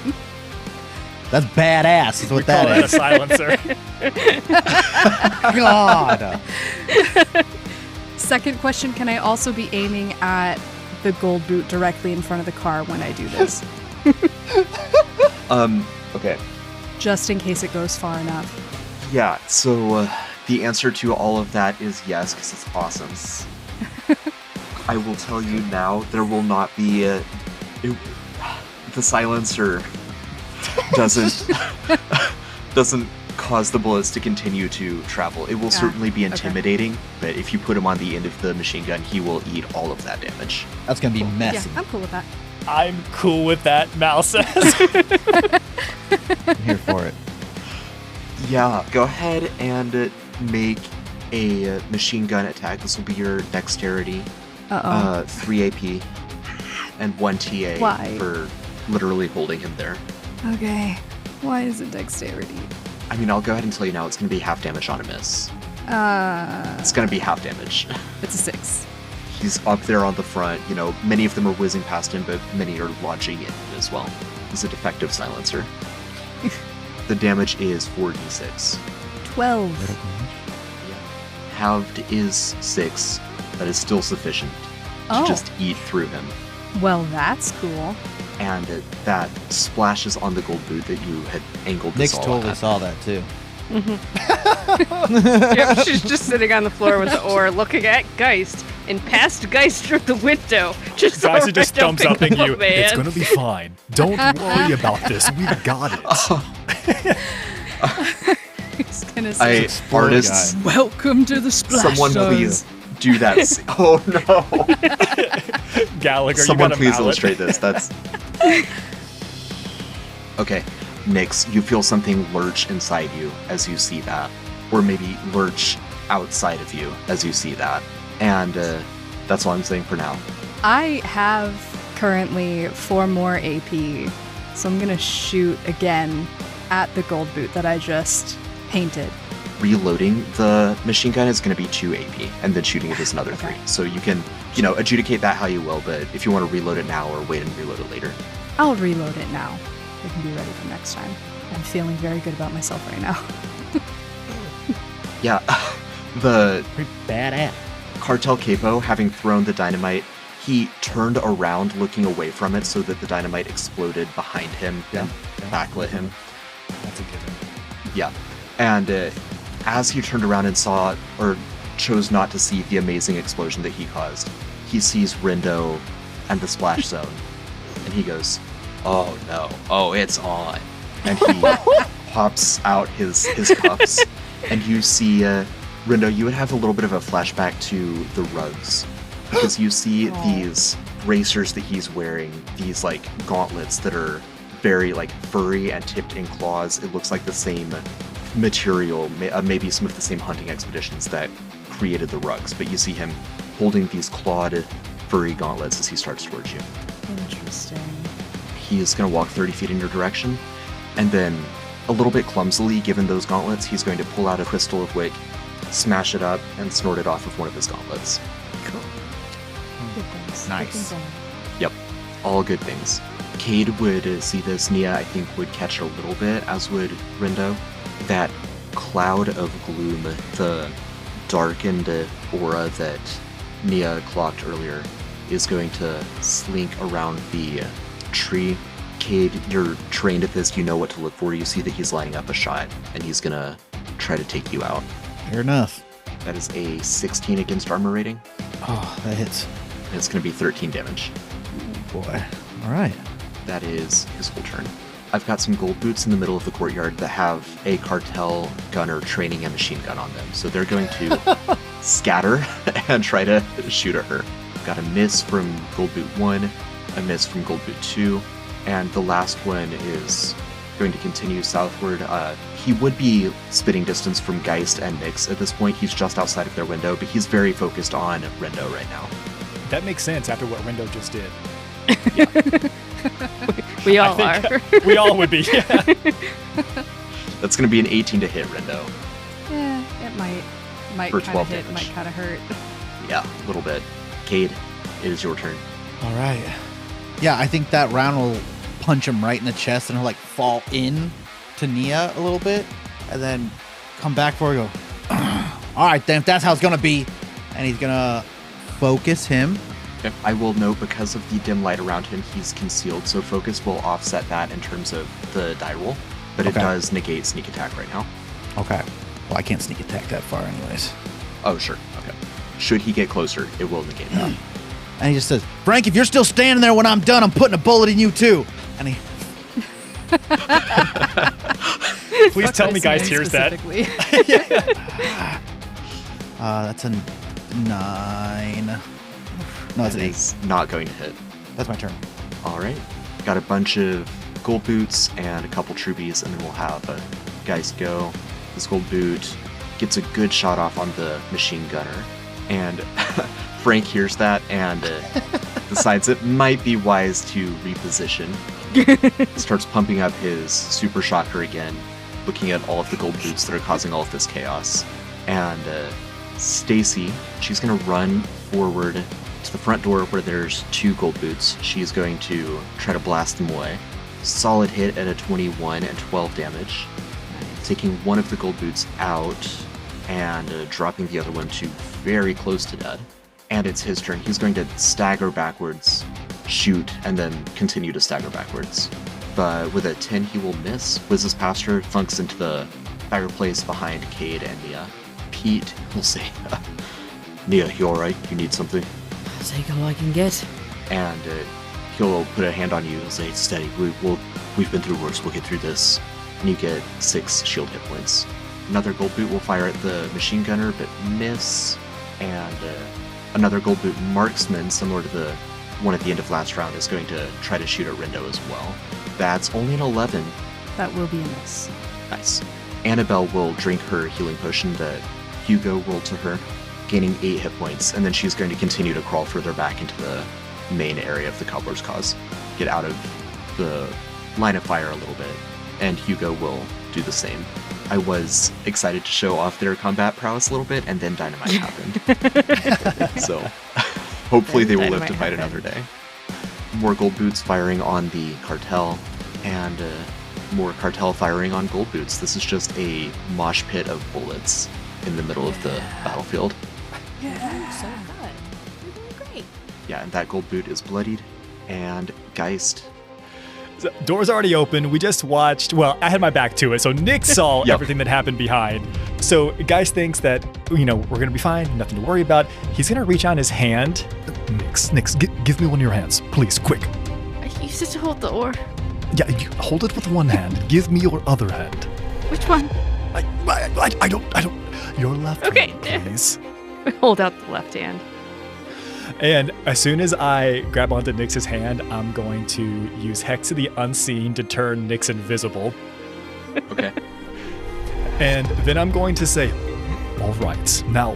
That's badass, is what Call that that a is. silencer. God. Second question, can I also be aiming at the gold boot directly in front of the car when I do this? Okay. Just in case it goes far enough. Yeah, so the answer to all of that is yes, because it's awesome. I will tell you now, there will not be the silencer doesn't cause the bullets to continue to travel. It will certainly be intimidating, but if you put him on the end of the machine gun, he will eat all of that damage. That's going to be messy. Yeah, I'm cool with that. I'm cool with that, Mal says. I'm here for it. Yeah, go ahead and make a machine gun attack. This will be your dexterity. 3 AP and 1 TA Why? for literally holding him there. Okay. Why is it dexterity? I mean, I'll go ahead and tell you now, it's going to be half damage on a miss. It's going to be half damage. It's a 6. He's up there on the front. You know, many of them are whizzing past him, but many are lodging in him as well. He's a defective silencer. The damage is 4d6. 12. Halved is 6. That is still sufficient to Oh. just eat through him. Well, that's cool. And that splashes on the gold boot that you had angled this Nick's all totally at. saw that too. Yep, she's just sitting on the floor with the oar, looking at Geist, and past Geist through the window. Just Guys so are just right up thumbs upping in the you. man. It's gonna be fine. Don't worry about this. We got it. He's gonna say, Artists, "Welcome to the splash someone zone." please do that. Oh no! Gallagher, Someone you got a please mallet. illustrate this. That's okay. Nyx, you feel something lurch inside you as you see that, or maybe lurch outside of you as you see that, and that's all I'm saying for now. I have currently 4 more AP, so I'm gonna shoot again at the gold boot that I just painted. Reloading the machine gun is going to be 2 AP, and then shooting it is another 3. So you can, adjudicate that how you will, but if you want to reload it now or wait and reload it later. I'll reload it now. I can be ready for next time. I'm feeling very good about myself right now. Yeah, the Pretty badass. Cartel Capo, having thrown the dynamite, he turned around looking away from it so that the dynamite exploded behind him and backlit him. That's a given. Yeah. And as he turned around and saw, or chose not to see the amazing explosion that he caused, he sees Rindo and the splash zone. And he goes, "Oh no, oh, it's on." And he pops out his cuffs. And you see, Rindo, you would have a little bit of a flashback to the rugs. Because you see these bracers that he's wearing, these like gauntlets that are very like furry and tipped in claws. It looks like the same material, maybe some of the same hunting expeditions that created the rugs. But you see him holding these clawed, furry gauntlets as he starts towards you. Interesting. He is going to walk 30 feet in your direction, and then, a little bit clumsily, given those gauntlets, he's going to pull out a crystal of wick, smash it up, and snort it off of one of his gauntlets. Cool. Good things. Nice. Good things only. Yep, all good things. Cade would see this. Nia, I think, would catch it a little bit, as would Rindo. That cloud of gloom, the darkened aura that Nia clocked earlier, is going to slink around the tree. Cade, you're trained at this. You know what to look for. You see that he's lining up a shot, and he's going to try to take you out. Fair enough. That is a 16 against armor rating. Oh, that hits. And it's going to be 13 damage. Boy. All right. That is his whole turn. I've got some gold boots in the middle of the courtyard that have a cartel gunner training a machine gun on them. So they're going to scatter and try to shoot at her. Got a miss from gold boot 1, a miss from gold boot 2, and the last one is going to continue southward. He would be spitting distance from Geist and Nyx at this point. He's just outside of their window, but he's very focused on Rindo right now. That makes sense after what Rindo just did. We all I are. think we all would be. Yeah. That's going to be an 18 to hit Rindo. Yeah, it might For kind 12 of hit, damage. might kind of hurt. Yeah, a little bit. Cade, it is your turn. All right. Yeah, I think that round will punch him right in the chest and he'll like fall in to Nia a little bit and then come back for it and go, all right, then if that's how it's going to be. And he's going to focus him. Okay. I will note, because of the dim light around him, he's concealed, so focus will offset that in terms of the die roll, but it Okay. does negate sneak attack right now. Okay. Well, I can't sneak attack that far anyways. Oh, sure. Okay. Should he get closer, it will negate that. And he just says, Frank, if you're still standing there when I'm done, I'm putting a bullet in you too. And he Please tell me, guys, hears that. Specifically. that's a 9. No, it's That an 8. is not going to hit. That's my turn. All right. Got a bunch of Goldboots and a couple Trubies, and then we'll have Geist go. This Goldboot gets a good shot off on the machine gunner, and Frank hears that and decides it might be wise to reposition. Starts pumping up his super shocker again, looking at all of the Goldboots that are causing all of this chaos. And Stacy, she's going to run forward to the front door where there's 2 Goldboots. She's going to try to blast them away. Solid hit at a 21 and 12 damage. Taking one of the Goldboots out and dropping the other one to very close to dead. And it's his turn. He's going to stagger backwards, shoot, and then continue to stagger backwards. But with a 10, he will miss. Whizzes past her, thunks into the fireplace behind Cade and Nia. Pete will say, Nia, you alright? You need something? I'll take all I can get. And he'll put a hand on you and say, steady, we've been through worse, we'll get through this. And you get 6 shield hit points. Another Goldboot will fire at the machine gunner, but miss. And another Goldboot marksman, similar to the one at the end of last round, is going to try to shoot at Rindo as well. That's only an 11. That will be a miss. Nice. Annabelle will drink her healing potion that Hugo rolled to her, gaining 8 hit points, and then she's going to continue to crawl further back into the main area of the Cobbler's Cause. Get out of the line of fire a little bit, and Hugo will do the same. I was excited to show off their combat prowess a little bit, and then dynamite happened. So hopefully they will live to fight another day. More Goldboots firing on the Cartel, and more Cartel firing on Goldboots. This is just a mosh pit of bullets in the middle of the battlefield. Yeah. So good. You're doing great. Yeah, and that Goldboot is bloodied, and Geist. So, door's already open. We just watched. Well, I had my back to it, so Nick saw Yep. everything that happened behind. So, Geist thinks that we're gonna be fine, nothing to worry about. He's gonna reach out his hand. Nix, give me one of your hands, please, quick. I used it to hold the ore. Yeah, you hold it with one hand. Give me your other hand. Which one? I don't. Your left Okay. hand, please. Hold out the left hand. And as soon as I grab onto Nix's hand, I'm going to use Hex of the Unseen to turn Nix invisible. Okay. And then I'm going to say, All right. Now,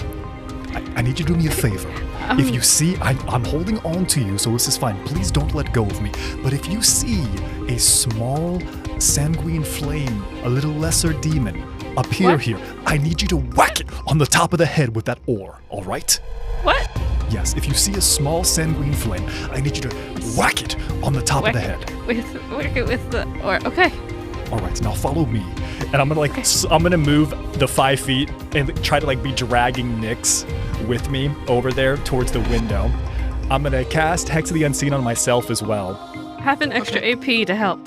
I need you to do me a favor. If you see, I'm holding on to you, so this is fine. Please don't let go of me. But if you see a small sanguine flame, a little lesser demon, appear What? here, I need you to whack it on the top of the head with that ore, all right? What? Yes, if you see a small sanguine flame, I need you to whack it on the top of the head. Whack it with the ore. Okay. All right, now follow me. and I'm gonna move the 5 feet and try to be dragging Nyx with me over there towards the window. I'm gonna cast Hex of the Unseen on myself as well. Have an extra AP to help.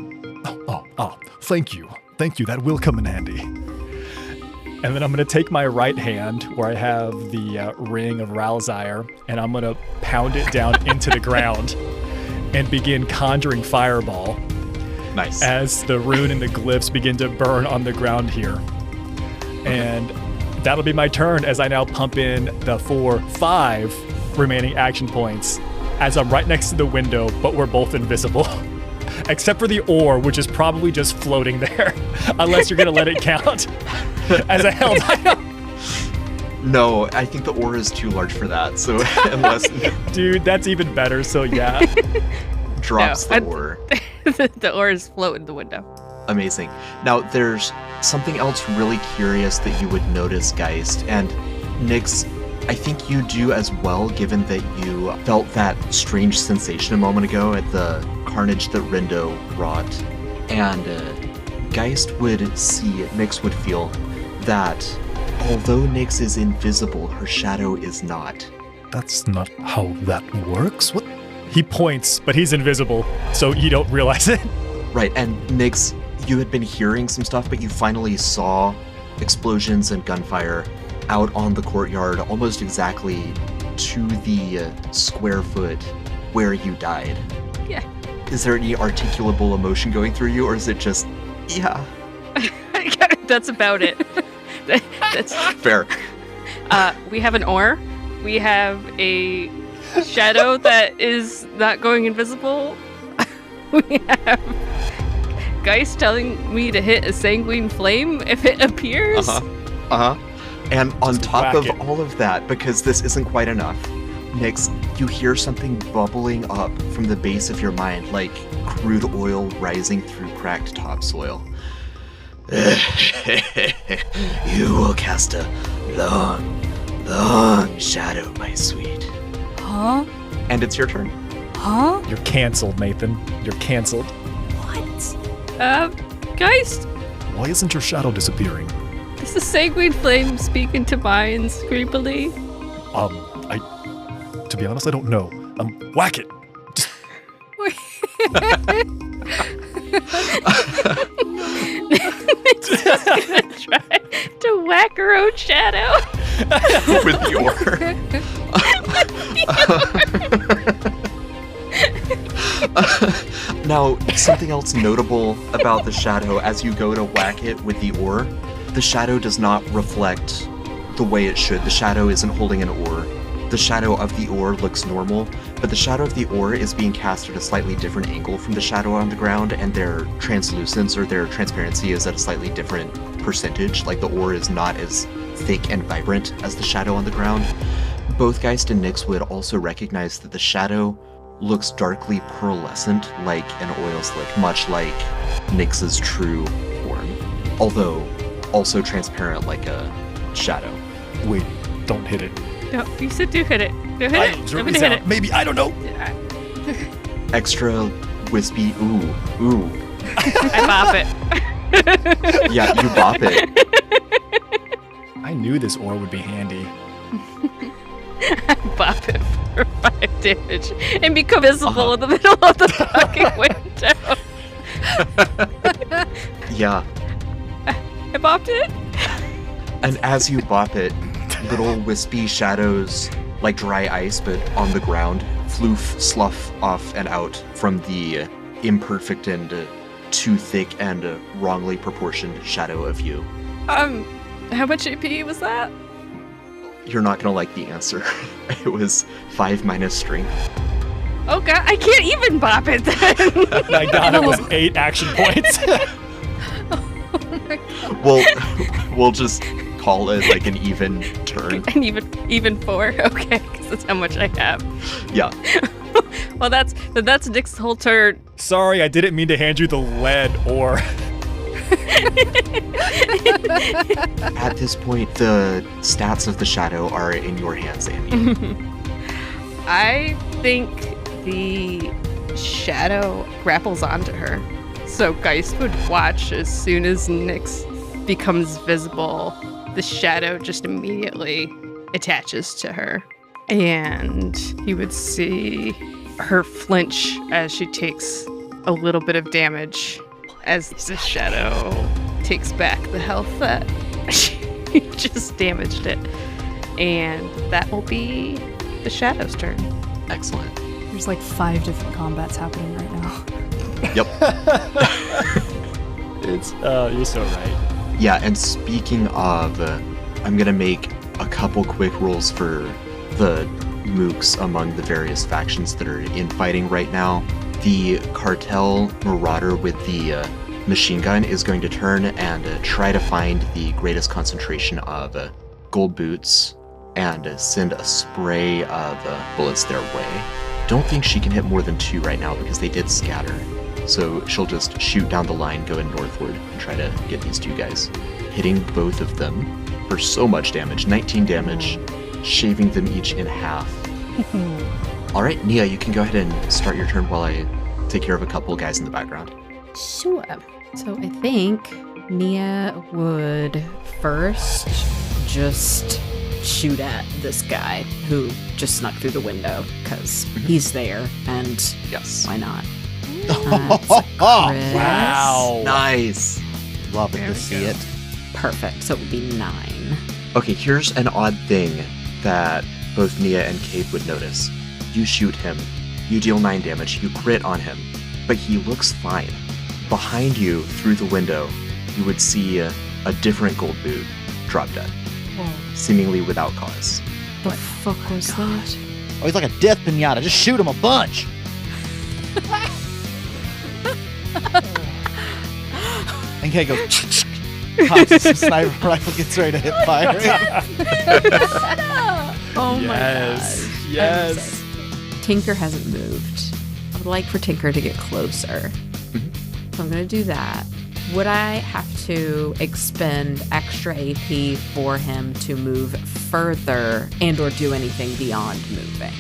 Thank you. That will come in handy. And then I'm going to take my right hand where I have the ring of Ralzire, and I'm going to pound it down into the ground and begin conjuring Fireball. Nice. As the rune and the glyphs begin to burn on the ground here. And that'll be my turn as I now pump in the 5 remaining action points as I'm right next to the window, but we're both invisible. Except for the ore, which is probably just floating there, unless you're going to let it count as a held item. No, I think the ore is too large for that, so unless Dude, that's even better, so yeah. drops No, the ore. The ore is floating in the window. Amazing. Now, there's something else really curious that you would notice, Geist, and Nyx, I think you do as well, given that you felt that strange sensation a moment ago at the carnage that Rindo wrought. And Geist would see, Nyx would feel that although Nyx is invisible, her shadow is not. That's not how that works. What? He points, but he's invisible, so you don't realize it. Right, and Nyx, you had been hearing some stuff, but you finally saw explosions and gunfire out on the courtyard, almost exactly to the square foot where you died. Yeah. Is there any articulable emotion going through you, or is it just, yeah? That's about it. That's Fair. we have an ore. We have a shadow that is not going invisible. We have Geist telling me to hit a sanguine flame if it appears? And on top whack of it. all of that, because this isn't quite enough, Nyx, you hear something bubbling up from the base of your mind, like crude oil rising through cracked topsoil. You will cast a long, long shadow, my sweet. Huh? And it's your turn. Huh? You're canceled, Nathan. You're canceled. What? Geist, Why isn't your shadow disappearing? is the sanguine flame speaking to minds creepily? To be honest, I don't know. Whack it. Just Try to whack her own shadow. With the ore. Now, something else notable about the shadow as you go to whack it with the ore, the shadow does not reflect the way it should. The shadow isn't holding an ore. The shadow of the ore looks normal, but the shadow of the ore is being cast at a slightly different angle from the shadow on the ground, and their translucence or their transparency is at a slightly different percentage. Like the ore is not as thick and vibrant as the shadow on the ground. Both Geist and Nyx would also recognize that the shadow looks darkly pearlescent like an oil slick, much like Nyx's true form, although also transparent like a shadow. wait. Don't hit it. No, you said do hit it. Do hit I it. don't I'm sure gonna it hit sound- it. Maybe, I don't know. Extra wispy ooh. I bop it. Yeah, you bop it. I knew this ore would be handy. Bop it for 5 damage and become visible in the middle of the fucking window. Yeah. I bopped it. And as you bop it, little wispy shadows, like dry ice but on the ground, floof, slough off and out from the imperfect and too thick and wrongly proportioned shadow of you. How much AP was that? You're not gonna like the answer. It was 5 minus strength. Oh god, I can't even bop it then. My god, it was 8 action points. We'll just call it like an even turn. And even 4. Okay, because that's how much I have. Yeah. Well, that's Nick's whole turn. Sorry, I didn't mean to hand you the lead ore. At this point, the stats of the shadow are in your hands, Andy. I think the shadow grapples onto her. So Geist would watch as soon as Nyx becomes visible, the shadow just immediately attaches to her. And he would see her flinch as she takes a little bit of damage as the shadow takes back the health that she just damaged it. And that will be the shadow's turn. Excellent. There's like 5 different combats happening right now. Yep. It's, you're so right. Yeah, and speaking of, I'm gonna make a couple quick rolls for the mooks among the various factions that are infighting right now. The Cartel Marauder with the machine gun is going to turn and try to find the greatest concentration of Goldboots and send a spray of bullets their way. Don't think she can hit more than 2 right now because they did scatter. So she'll just shoot down the line going northward and try to get these 2 guys. Hitting both of them for so much damage, 19 damage, shaving them each in half. Alright, Nia, you can go ahead and start your turn while I take care of a couple guys in the background. Sure. So I think Nia would first just shoot at this guy who just snuck through the window because he's there and Yes. why not? Oh, Wow. Nice! love it There to we see go. it. Perfect. So it would be 9. Okay, here's an odd thing that both Nia and Kate would notice. You shoot him, you deal 9 damage, you crit on him, but he looks fine. Behind you, through the window, you would see a different gold boot drop dead, seemingly without cause. The fuck was that? Oh, he's like a death pinata. Just shoot him a bunch. And Kay goes, pops some sniper rifle, gets ready to hit fire. Oh my Yes. gosh. Yes. Tinker hasn't moved. I would like for Tinker to get closer. So I'm going to do that. Would I have to expend extra AP for him to move further and or do anything beyond moving?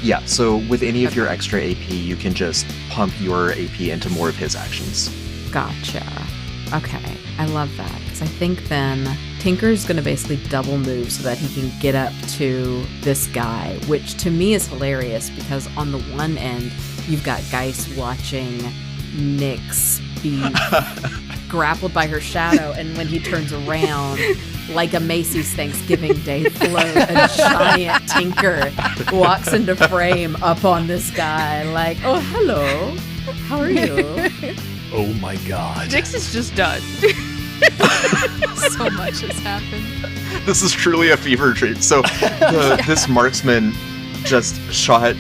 Yeah, so with any of your extra AP, you can just pump your AP into more of his actions. Gotcha. Okay, I love that. Because I think then Tinker's going to basically double move so that he can get up to this guy, which to me is hilarious because on the one end, you've got Geist watching Nyx be grappled by her shadow, and when he turns around, like a Macy's Thanksgiving Day float, a giant Tinker walks into frame up on this guy like, oh, hello, how are you? Oh my god. Nyx is just done. So much has happened. This is truly a fever dream. So this marksman just shot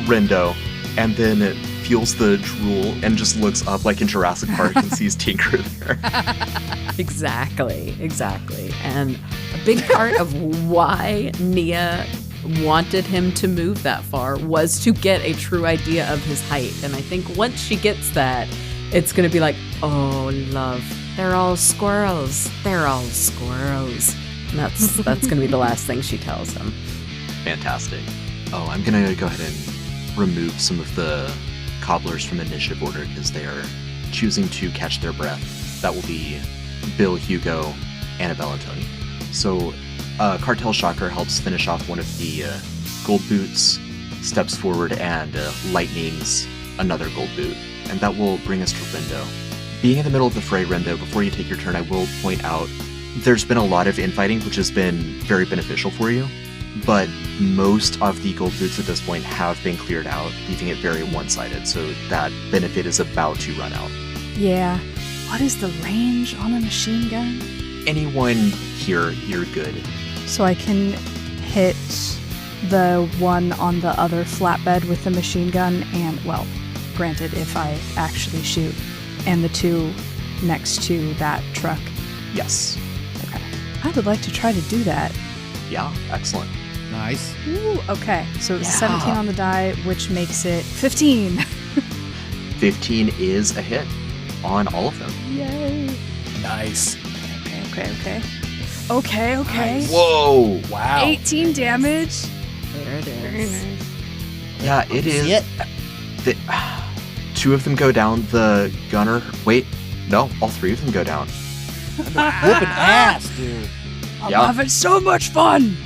Rendo and then it feels the drool and just looks up like in Jurassic Park and sees Tinker there. Exactly. And a big part of why Nia wanted him to move that far was to get a true idea of his height. And I think once she gets that, it's going to be like, oh, love, they're all squirrels. And that's going to be the last thing she tells him. Fantastic. Oh, I'm going to go ahead and remove some of the cobblers from initiative order because they are choosing to catch their breath. That will be Bill, Hugo, Annabelle, and Tony. So Cartel Shocker helps finish off one of the Goldboots, steps forward and lightnings another Goldboot, and that will bring us to Rendo. Being in the middle of the fray, Rendo, before you take your turn, I will point out there's been a lot of infighting, which has been very beneficial for you, but most of the Goldboots at this point have been cleared out, leaving it very one-sided, so that benefit is about to run out. Yeah. What is the range on a machine gun? Anyone here, you're good. So I can hit the one on the other flatbed with the machine gun and, well, granted, if I actually shoot, and the two next to that truck. Yes. Okay. I would like to try to do that. Yeah, excellent. Nice. Ooh, okay. So Yeah. 17 on the die, which makes it 15. 15 is a hit on all of them. Yay. Nice. Okay. Whoa! Wow. 18 damage. There it Very is. nice. Yeah, it is. Shit. Two of them go down. The gunner. Wait, no, all three of them go down. Whooping ass, dude. I'm Yeah. having so much fun.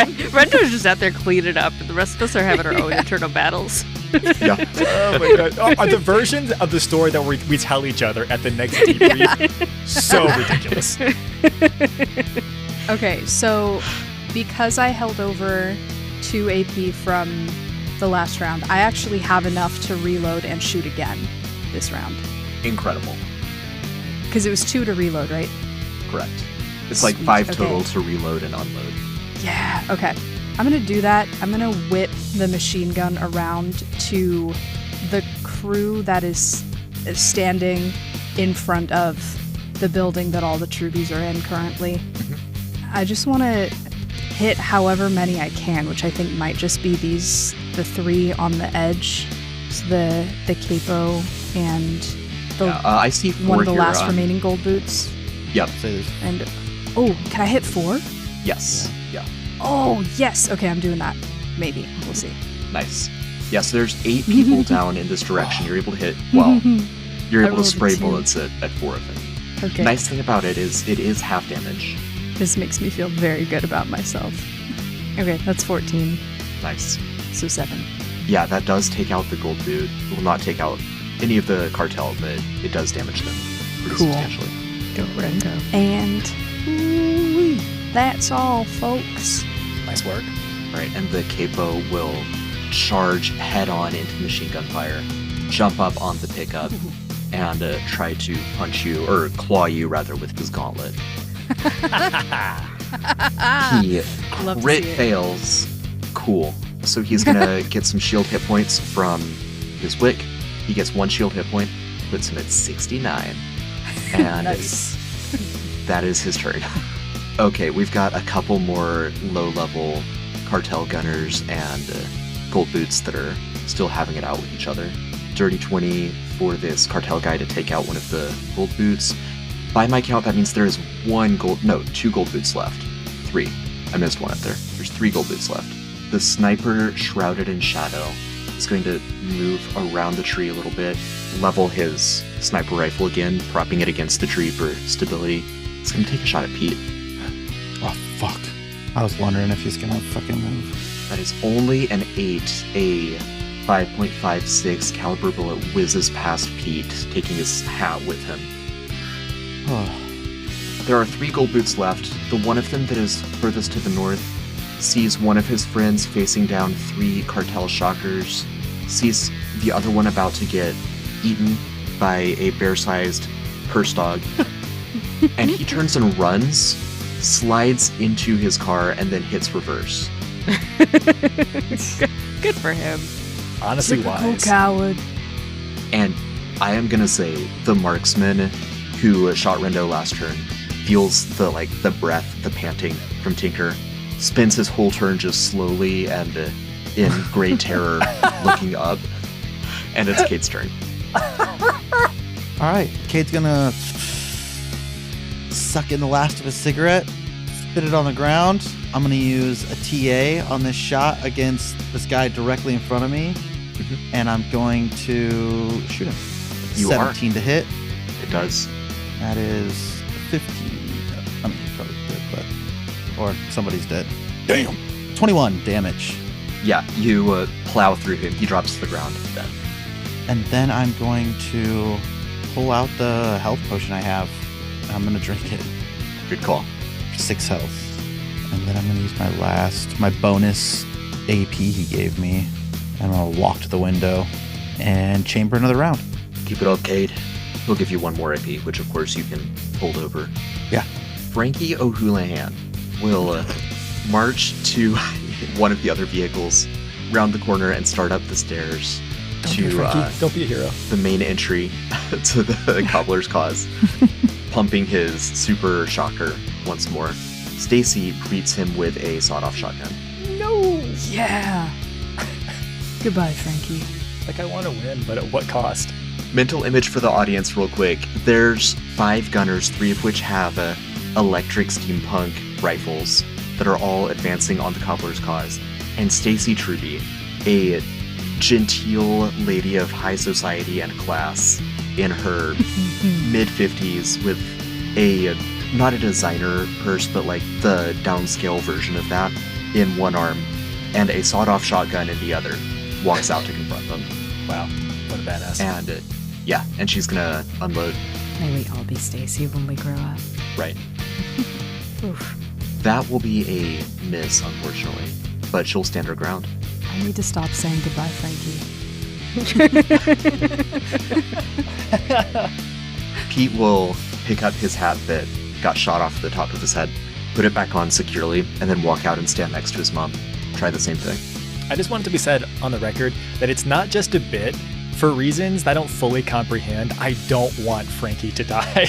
Rendo's just out there cleaning up, and the rest of us are having our own internal battles. Yeah. Oh my god. Are the versions of the story that we tell each other at the next debrief so ridiculous? Okay, so because I held over 2 AP from the last round, I actually have enough to reload and shoot again this round. Incredible. Because it was 2 to reload, right? Correct. It's like Sweet, 5 okay. total to reload and unload. Yeah, okay. I'm gonna do that. I'm gonna whip the machine gun around to the crew that is standing in front of the building that all the Trubies are in currently. I just want to hit however many I can, which I think might just be the 3 on the edge. So the capo and the I see 4 one of the here last on- remaining gold boots. Yep. Say this. And oh, can I hit 4? Yes. Yeah. Oh yes. Okay, I'm doing that. Maybe we'll see. Nice. Yeah, so there's 8 people down in this direction. You're able to hit, well, you're I able to rolled a spray 2. bullets at 4 of them. Okay. Nice thing about it is half damage. This makes me feel very good about myself. Okay, that's 14. Nice. So 7. Yeah, that does take out the gold boot. It will not take out any of the cartel, but it does damage them pretty Cool. substantially. Go, Rendo. And ooh-wee, that's all, folks. Nice work. Right, and the capo will charge head on into machine gun fire, jump up on the pickup, and try to punch you, or claw you rather, with his gauntlet. He Love to crit see it. fails. Cool. So he's gonna get some shield hit points from his wick. He gets 1 shield hit point, puts him at 69. And Nice. that is his turn. Okay, we've got a couple more low-level cartel gunners and Goldboots that are still having it out with each other. Dirty 20 for this cartel guy to take out one of the Goldboots. By my count, that means there is two Goldboots left. 3. I missed one up there. There's 3 Goldboots left. The sniper, shrouded in shadow, is going to move around the tree a little bit, level his sniper rifle again, propping it against the tree for stability. He's going to take a shot at Pete. Oh, fuck. I was wondering if he's gonna fucking move. That is only an 8. A 5.56 caliber bullet whizzes past Pete, taking his hat with him. Oh. There are 3 Goldboots left. The one of them that is furthest to the north sees one of his friends facing down 3 cartel shockers, sees the other one about to get eaten by a bear-sized purse dog, and he turns and runs, slides into his car, and then hits reverse. Good for him. Honestly Typical wise. coward. And I am gonna say the marksman who shot Rendo last turn feels the breath, the panting from Tinker, spins his whole turn just slowly and in great terror looking up, and it's Kate's turn. All right, Cade's gonna suck in the last of his cigarette, spit it on the ground. I'm gonna use a TA on this shot against this guy directly in front of me, and I'm going to shoot him. You 17 to hit. It does. That is 15. I mean, he's probably dead, but or somebody's dead. Damn. 21 damage. Yeah, you plow through him. He drops to the ground. Dead. And then I'm going to pull out the health potion I have. I'm going to drink it. Good call. 6 health. And then I'm going to use my bonus AP he gave me. And I'm going to walk to the window and chamber another round. Keep it up, Cade. He'll give you 1 more AP, which of course you can hold over. Yeah. Frankie O'Houlihan will march to one of the other vehicles, round the corner, and start up the stairs Don't be a Frankie. Don't be a hero. the main entry to the Cobbler's Cause, pumping his super shocker once more. Stacy greets him with a sawed-off shotgun. Yeah. Goodbye, Frankie. Like, I want to win, but at what cost? Mental image for the audience real quick. There's 5 gunners, 3 of which have electric steampunk rifles that are all advancing on the Cobbler's Cause. And Stacy Truby, a genteel lady of high society and class in her mid-50s with not a designer purse, but like the downscale version of that in one arm and a sawed-off shotgun in the other, walks out to confront them. Wow, what a badass. And and she's gonna unload. May we all be Stacy when we grow up. Right. Oof. That will be a miss, unfortunately, but she'll stand her ground. I need to stop saying goodbye, Frankie. Pete will pick up his hat that got shot off the top of his head, put it back on securely, and then walk out and stand next to his mom. Try the same thing. I just want it to be said on the record that it's not just a bit. For reasons that I don't fully comprehend, I don't want Frankie to die.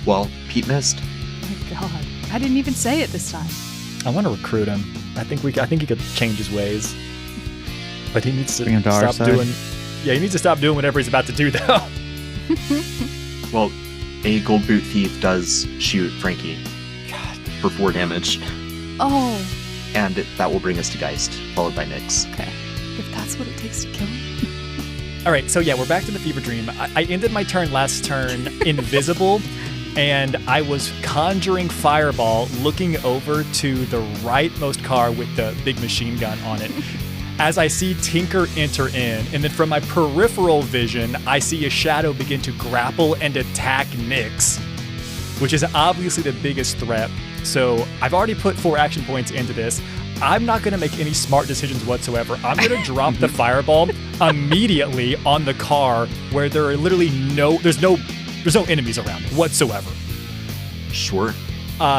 Well, Pete missed. Oh my God. I didn't even say it this time. I want to recruit him. I think he could change his ways. But he needs to Bring him to our stop side. doing. Yeah, he needs to stop doing whatever he's about to do, though. Well, a gold boot thief does shoot Frankie for 4 damage, Oh, and that will bring us to Geist, followed by Nyx. okay. If that's what it takes to kill him. All right, so yeah, we're back to the fever dream. I ended my turn last turn invisible, and I was conjuring fireball, looking over to the rightmost car with the big machine gun on it. As I see Tinker enter in, and then from my peripheral vision, I see a shadow begin to grapple and attack Nyx, which is obviously the biggest threat. So I've already put 4 action points into this. I'm not going to make any smart decisions whatsoever. I'm going to drop the fireball immediately on the car where there are literally there's no enemies around whatsoever. Sure.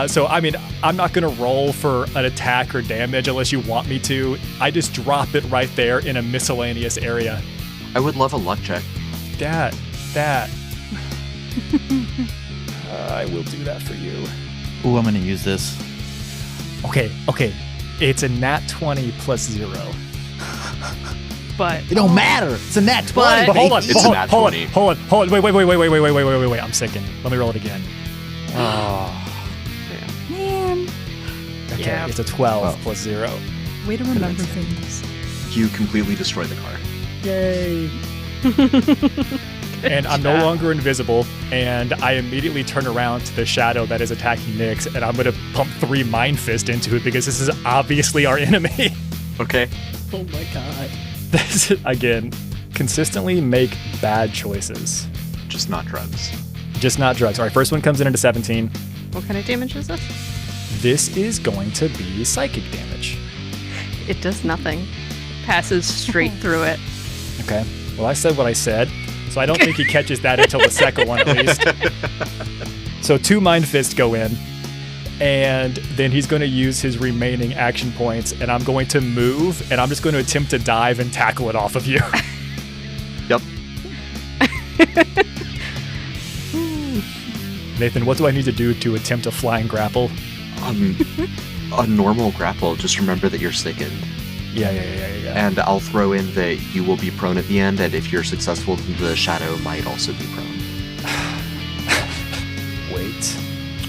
So, I mean, I'm not going to roll for an attack or damage unless you want me to. I just drop it right there in a miscellaneous area. I would love a luck check. That. I will do that for you. Ooh, I'm gonna use this. Okay. It's a nat 20 plus 0. But It don't matter. It's a nat 20. But hold on, It's a nat 20. hold on. Wait. I'm sicking. Let me roll it again. Oh. Man, Okay, Yeah. it's a 12 plus 0. way to remember things. You completely destroy the car. Yay. And I'm no longer invisible, and I immediately turn around to the shadow that is attacking Nyx, and I'm gonna pump 3 Mind Fist into it because this is obviously our enemy. Okay. Oh my god. This, again, consistently make bad choices. Just not drugs. Just not drugs. All right, first one comes in at a 17. what kind of damage is this? This is going to be psychic damage. It does nothing. Passes straight through it. Okay. Well, I said what I said, so I don't think he catches that until the second one at least. So 2 Mind Fists go in, and then he's going to use his remaining action points, and I'm going to move, and I'm just going to attempt to dive and tackle it off of you. Yep. Nathan, what do I need to do to attempt a flying grapple? A normal grapple. Just remember that you're sickened. Yeah. And I'll throw in that you will be prone at the end, and if you're successful, the shadow might also be prone. Wait.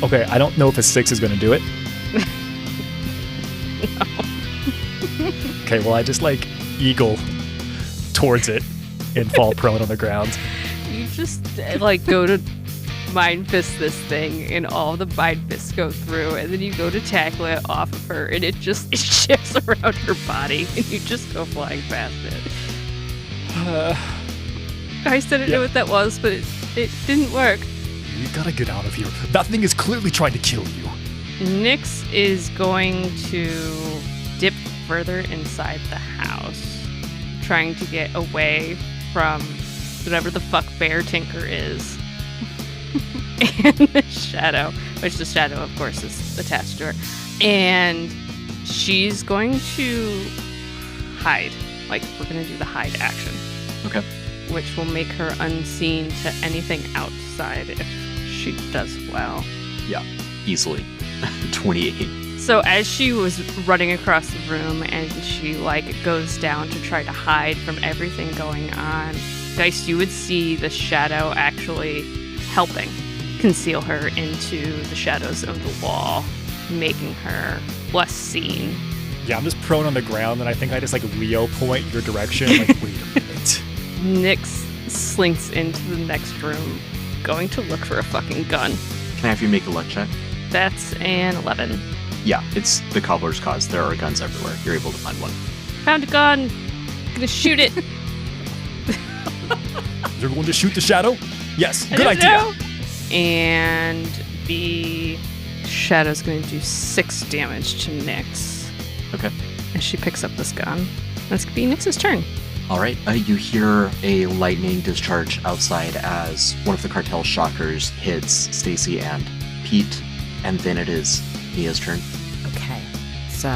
Okay, I don't know if a 6 is going to do it. Okay, well, I just eagle towards it and fall prone on the ground. You just go to Mind Fist this thing, and all the Mind Fists go through, and then you go to tackle it off of her, and it shifts around her body, and you just go flying past it. I still didn't know what that was, but it didn't work. You gotta get out of here. That thing is clearly trying to kill you. Nyx is going to dip further inside the house, trying to get away from whatever the fuck Bear Tinker is. And the shadow, which the shadow, of course, is attached to her. And she's going to hide. We're going to do the hide action. Okay. Which will make her unseen to anything outside if she does well. Yeah. Easily. 28. So as she was running across the room and she goes down to try to hide from everything going on, Dice, you would see the shadow actually helping conceal her into the shadows of the wall, making her less seen. Yeah, I'm just prone on the ground, and I think I just Leo point your direction. Wait a minute. Nyx slinks into the next room, going to look for a fucking gun. Can I have you make a luck check? That's an 11. Yeah, it's the cobbler's cause. There are guns everywhere. You're able to find one. Found a gun. Gonna shoot it. Is everyone to shoot the shadow? Yes, I good don't idea. know. And the shadow's going to do 6 damage to Nyx. Okay. As she picks up this gun. That's going to be Nyx's turn. All right. You hear a lightning discharge outside as one of the cartel shockers hits Stacy and Pete, and then it is Mia's turn. Okay, so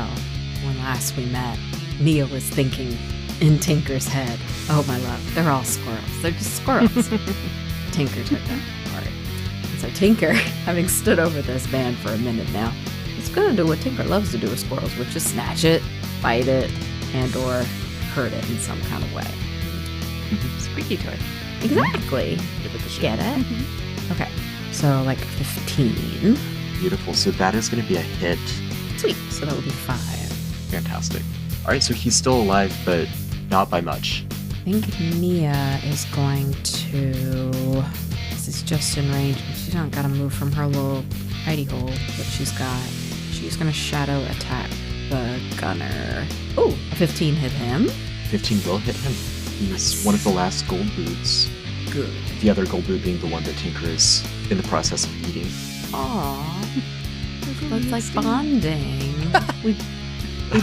when last we met, Mia was thinking in Tinker's head, oh my love, they're all squirrels. They're just squirrels. Tinker took that part. And so Tinker, having stood over this man for a minute now, is going to do what Tinker loves to do with squirrels, which is snatch it, bite it, and or hurt it in some kind of way. Squeaky toy. Exactly. Give it the shit. Get it? Okay, so 15. Beautiful. So that is going to be a hit. Sweet, so that would be 5. Fantastic. All right. So he's still alive, but not by much. I think Mia is going to. This is just in range, but she's not got to move from her little hidey hole that she's got. She's going to shadow attack the gunner. Oh, a 15 hit him. 15 will hit him. He's one of the last gold boots. Good. The other gold boot being the one that Tinker is in the process of eating. Aww. That's like bonding. we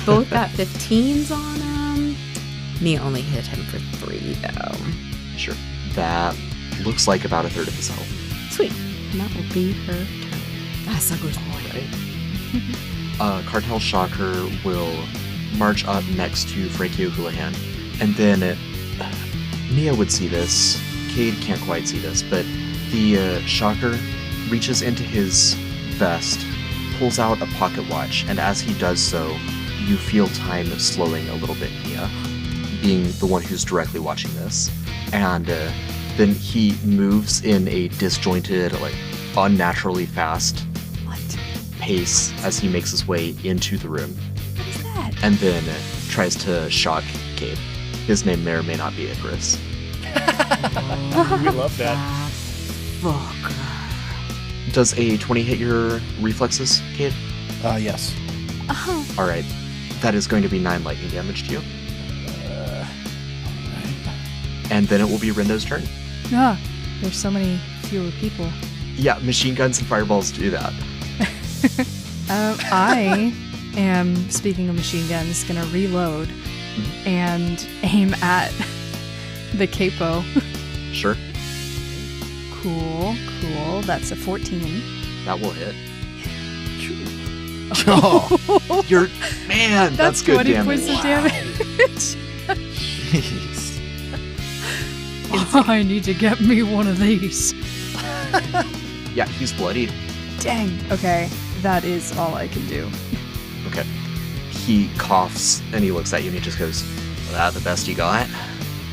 both got 15s on him. Mia only hit him for 3, though. Sure. That looks like about a third of his health. Sweet. And that will be her turn. That's a good boy. Cartel Shocker will march up next to Frankie O'Houlihan. And then Mia would see this. Cade can't quite see this, but The shocker reaches into his vest, pulls out a pocket watch, and as he does so, you feel time slowing a little bit, Mia, being the one who's directly watching this. And then he moves in a disjointed, like, unnaturally fast pace as he makes his way into the room. What is that? And then tries to shock Cade. His name may or may not be Icarus. We love that. Does a 20 hit your reflexes, Cade? Yes. Alright. That is going to be 9 lightning damage to you. And then it will be Rendo's turn. Ah, there's so many fewer people. Yeah, machine guns and fireballs do that. I am, speaking of machine guns, gonna reload and aim at the capo. Sure. Cool. That's a 14. That will hit. Oh, You're... Man, that's good 20 damage. points of damage. jeez. I need to get me one of these. Yeah, he's bloodied. Dang. Okay, that is all I can do. Okay. He coughs and he looks at you and he just goes, "That the best you got?"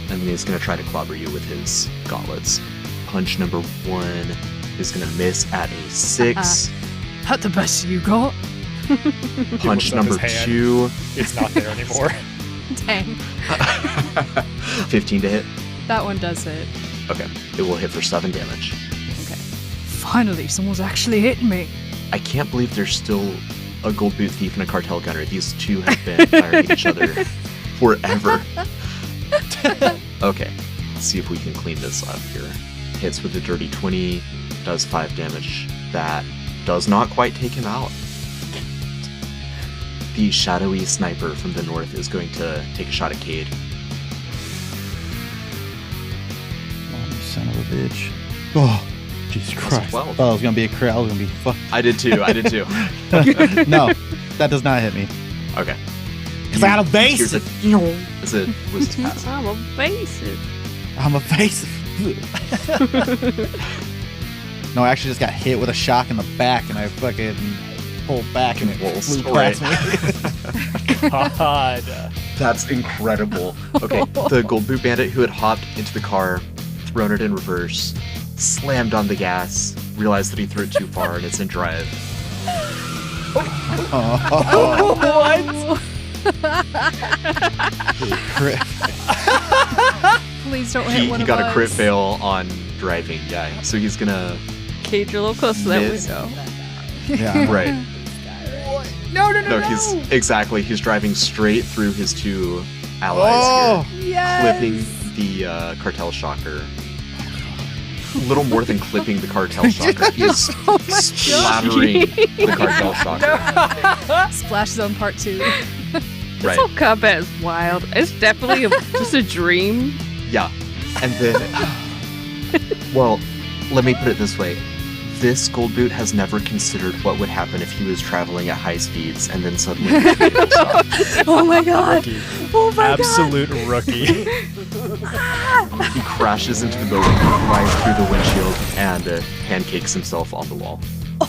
And then he's going to try to clobber you with his gauntlets. Punch number 1 is going to miss at a 6. Not the best you got. Punch lifts up his number hand. 2, It's not there anymore. Dang. 15 to hit. That one does hit. Okay, it will hit for 7 damage. Okay. Finally, someone's actually hitting me. I can't believe there's still a gold boot thief and a cartel gunner. These two have been firing at each other forever. Okay, let's see if we can clean this up here. Hits with a dirty 20, does 5 damage. That does not quite take him out. The shadowy sniper from the north is going to take a shot at Cade. Oh, you son of a bitch. Oh, Jesus That's Christ. 12. Oh, it was going to be a crit. I was going to be fuck. I did too. No, that does not hit me. Okay. Because I got a base. Here's a... Is it was pass? I'm evasive. I'm a face. No, I actually just got hit with a shock in the back and I fucking pulled back and it Convulsed, flew past me. God. That's incredible. Okay, the gold boot bandit who had hopped into the car, thrown it in reverse, slammed on the gas, realized that he threw it too far and it's in drive. Crit. Please don't hit one He of got us. a crit fail on driving, yeah. So he's gonna... Cade, you're a little close to that Miss. window. Yeah. Right. No, He's... Exactly, he's driving straight through his two allies Oh, here, Yes. clipping the cartel shocker. A little more than clipping the cartel shocker. He is splattering the cartel shocker. Splash Zone Part 2. This Right. whole combat is wild. It's definitely just a dream. Yeah. And then, well, let me put it this way. This gold boot has never considered what would happen if he was traveling at high speeds and then suddenly the vehicle stopped. Oh my god. Rookie. Oh my Absolute rookie. He crashes into the building, flies through the windshield, and pancakes himself on the wall. the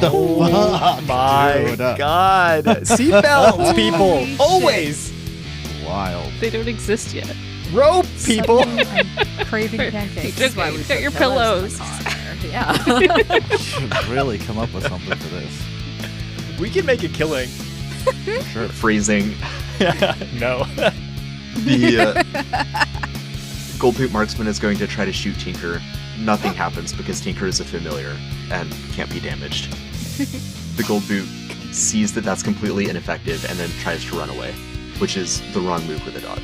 fuck, My dude. God. Seatbelts, people. Always. Wild. They don't exist yet. Rope, people. I'm craving pancakes. Just get your pillows. Yeah. Should really come up with something for this. We can make a killing. Sure. Freezing. No. The gold boot marksman is going to try to shoot Tinker. Nothing happens because Tinker is a familiar and can't be damaged. The gold boot sees that that's completely ineffective and then tries to run away, which is the wrong move for the dog.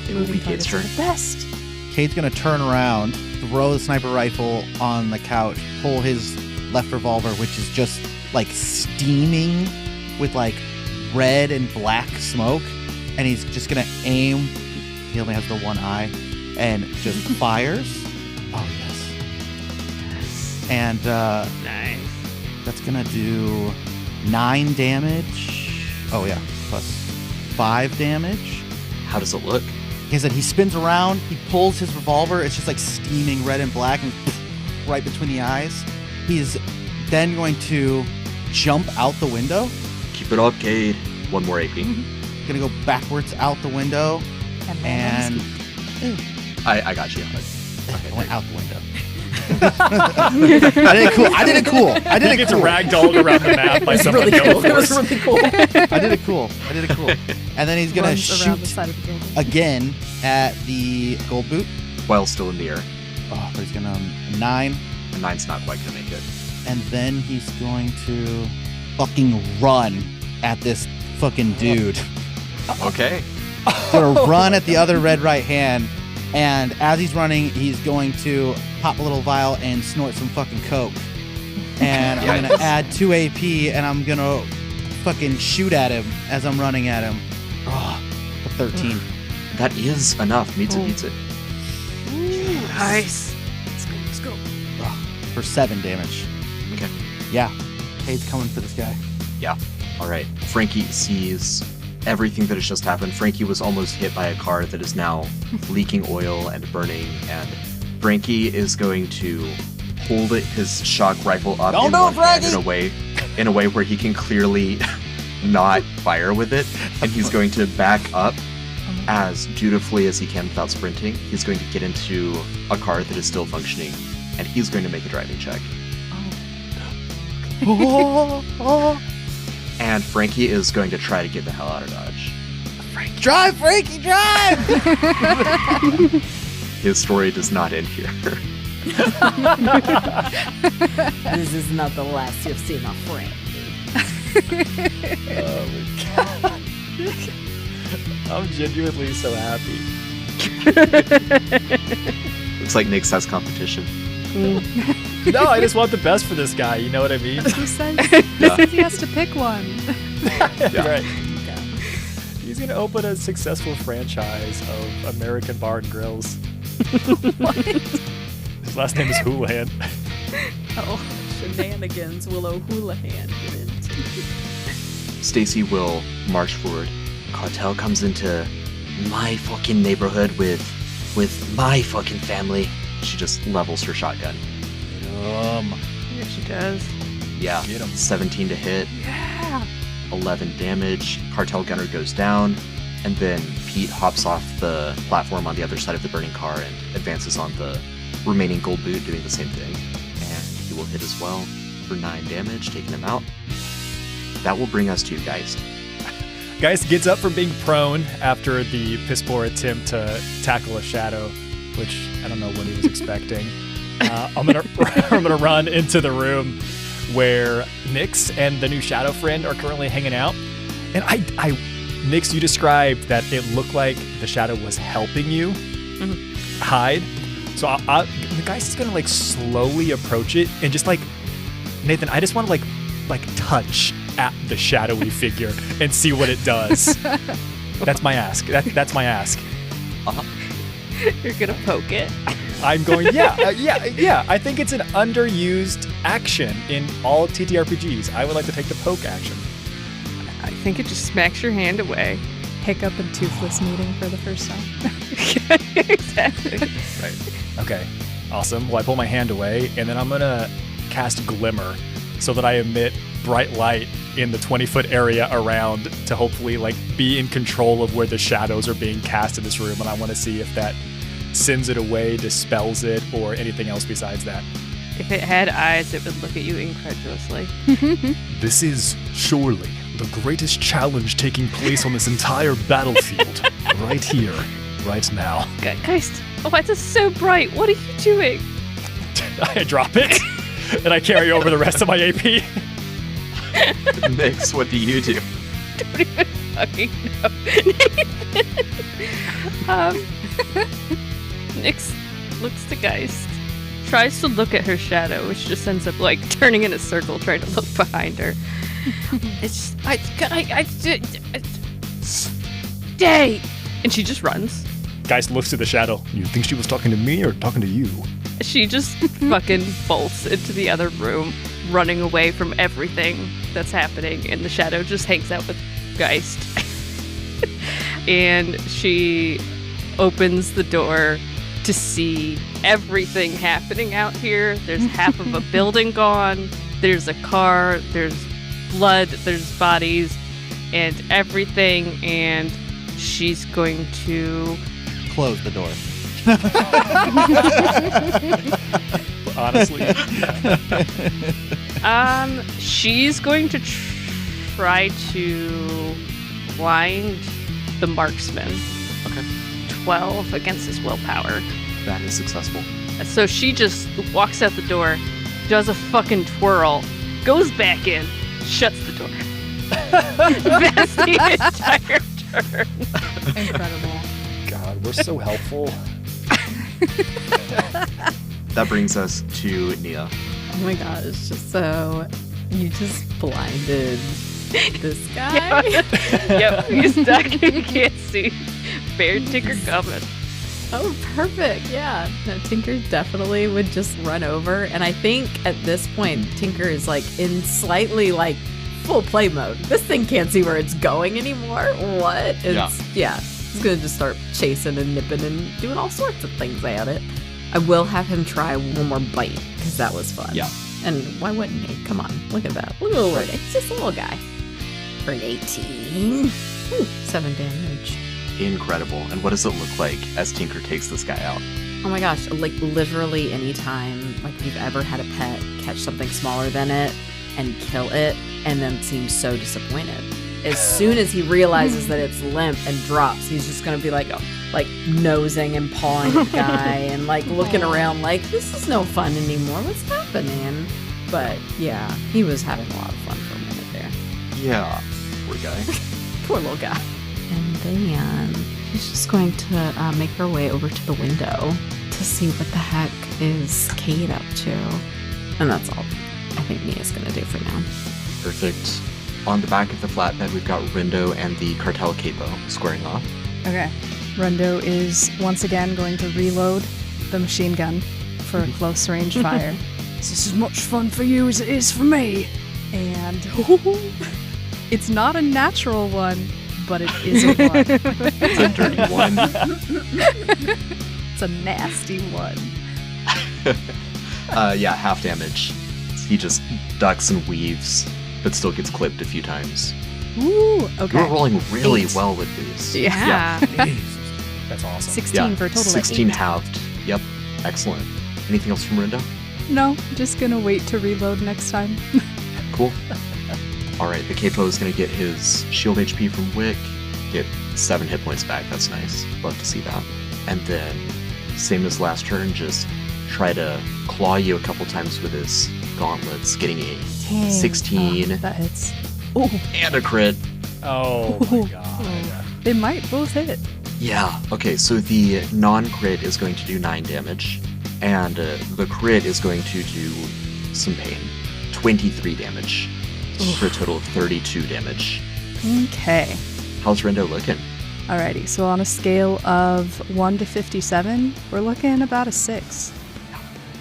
It will be Kate's turn. The best. Kate's gonna turn around, throw the sniper rifle on the couch, pull his left revolver, which is just like steaming with like red and black smoke, and he's just gonna aim. He only has the one eye, and just fires. Oh yes. And Nice. that's gonna do 9 damage. Oh yeah, plus 5 damage. How does it look? I said, he spins around, he pulls his revolver, it's just like steaming red and black and right between the eyes. He's then going to jump out the window. Keep it up, Cade. One more AP. Gonna go backwards out the window. And I got you. I went out the window. I did it cool. He gets ragdolled around the map by someone else. It was really cool. I did it cool. And then he's gonna Runs around the shoot side of the building. again at the gold boot. While still in the air. Oh, but he's gonna 9. A 9's not quite gonna make it. And then he's going to fucking run at this fucking dude. Okay. Gonna run at the other red right hand. And as he's running, he's going to pop a little vial and snort some fucking coke. And I'm gonna add 2 AP, and I'm gonna fucking shoot at him as I'm running at him. Oh, a 13. That is enough. Meets it. Nice. Let's go. For 7 damage. Okay. Yeah. Cade's coming for this guy. Yeah. All right. Frankie sees everything that has just happened. Frankie was almost hit by a car that is now leaking oil and burning, and Frankie is going to hold his shock rifle up Don't in do it, one hand Frankie! in a way where he can clearly not fire with it, and he's going to back up as dutifully as he can without sprinting. He's going to get into a car that is still functioning, and he's going to make a driving check. And Frankie is going to try to get the hell out of Dodge. Drive, Frankie, drive! His story does not end here. This is not the last you've seen of Frank. Oh my god. I'm genuinely so happy. Looks like Nick has competition. No, I just want the best for this guy. You know what I mean? He says he has to pick one. Right. He's gonna open a successful franchise of American Bar and Grills. His last name is Houlihan. Oh, shenanigans will O'Houlihan get into. Stacy will march forward. Cartel comes into my fucking neighborhood with my fucking family. She just levels her shotgun. Yeah, she does. Yeah, 17 to hit. Yeah. 11 damage. Cartel gunner goes down, and then Pete hops off the platform on the other side of the burning car and advances on the remaining gold boot, doing the same thing. And he will hit as well for 9 damage, taking him out. That will bring us to Geist. Geist gets up from being prone after the piss poor attempt to tackle a shadow, which I don't know what he was expecting. I'm gonna run into the room where Nyx and the new shadow friend are currently hanging out. And Nyx, you described that it looked like the shadow was helping you hide. So the guy's just gonna like slowly approach it and just like, Nathan, I just want to like touch at the shadowy figure and see what it does. That's my ask. That's my ask. You're gonna poke it. I'm going, yeah. I think it's an underused action in all TTRPGs. I would like to take the poke action. I think it just smacks your hand away. Hiccup and Toothless meeting for the first time. Exactly. Right. Okay. Awesome. Well, I pull my hand away, and then I'm going to cast Glimmer so that I emit bright light in the 20-foot area around to hopefully like be in control of where the shadows are being cast in this room. And I want to see if that sends it away, dispels it, or anything else besides that. If it had eyes, it would look at you incredulously. This is surely the greatest challenge taking place on this entire battlefield. Right here, right now. Geist, why is this so bright? What are you doing? I drop it, and I carry over the rest of my AP. Nyx, what do you do? Don't even fucking know. Nyx looks to Geist, tries to look at her shadow, which just ends up like turning in a circle, trying to look behind her. It's just, I stay, and she just runs. Geist looks to the shadow. You think she was talking to me or talking to you? She just fucking bolts into the other room, running away from everything that's happening, and the shadow just hangs out with Geist. And she opens the door to see everything happening out here. There's half of a building gone. There's a car. There's blood. There's bodies and everything. And she's going to Close the door. Honestly. She's going to try to blind the marksman. Okay. 12 against his willpower. That is successful. So she just walks out the door, does a fucking twirl, goes back in, shuts the door. That's the entire turn. Incredible. God, we're so helpful. That brings us to Nia. Oh my gosh. So you just blinded this guy? Yep, he's stuck. He can't see. Bear Tinker coming. Oh, perfect. Yeah. No, Tinker definitely would just run over. And I think at this point, Tinker is like in slightly like full play mode. This thing can't see where it's going anymore. What? Yeah. He's going to just start chasing and nipping and doing all sorts of things at it. I will have him try one more bite because that was fun. Yeah. And why wouldn't he? Come on. Look at that. Look at the little word. It's just a little guy. For an 18. Ooh, 7 damage. Incredible. And what does it look like as Tinker takes this guy out? Oh my gosh, like literally anytime like you've ever had a pet catch something smaller than it and kill it and then seem so disappointed. As soon as he realizes that it's limp and drops, he's just gonna be like nosing and pawing the guy and like looking around like this is no fun anymore. What's happening? But yeah, he was having a lot of fun for a minute there. Yeah. Poor guy. Poor little guy. And then she's just going to make her way over to the window to see what the heck is Kate up to. And that's all I think Nia's going to do for now. Perfect. On the back of the flatbed, we've got Rindo and the Cartel capo squaring off. Okay. Rundo is once again going to reload the machine gun for a close range fire. This is as much fun for you as it is for me. And it's not a natural one, but it is a one. It's a dirty one. It's a nasty one. Yeah, half damage. He just ducks and weaves, but still gets clipped a few times. Ooh, okay. You're rolling really 8. well with these. Yeah. That's awesome. 16 for a total 16 of 8. halved. Yep. Excellent. Anything else from Rindo? No, just gonna wait to reload next time. Cool. Alright, the capo is going to get his shield HP from Wick, get 7 hit points back. That's nice. Love to see that. And then, same as last turn, just try to claw you a couple times with his gauntlets, getting a 16 That hits. Oh, and a crit. Oh my god. they might both hit. Yeah, okay, so the non-crit is going to do 9 damage, and the crit is going to do some pain. 23 damage, for a total of 32 damage. Okay. How's Rindo looking? Alrighty, so on a scale of 1 to 57, we're looking about a 6.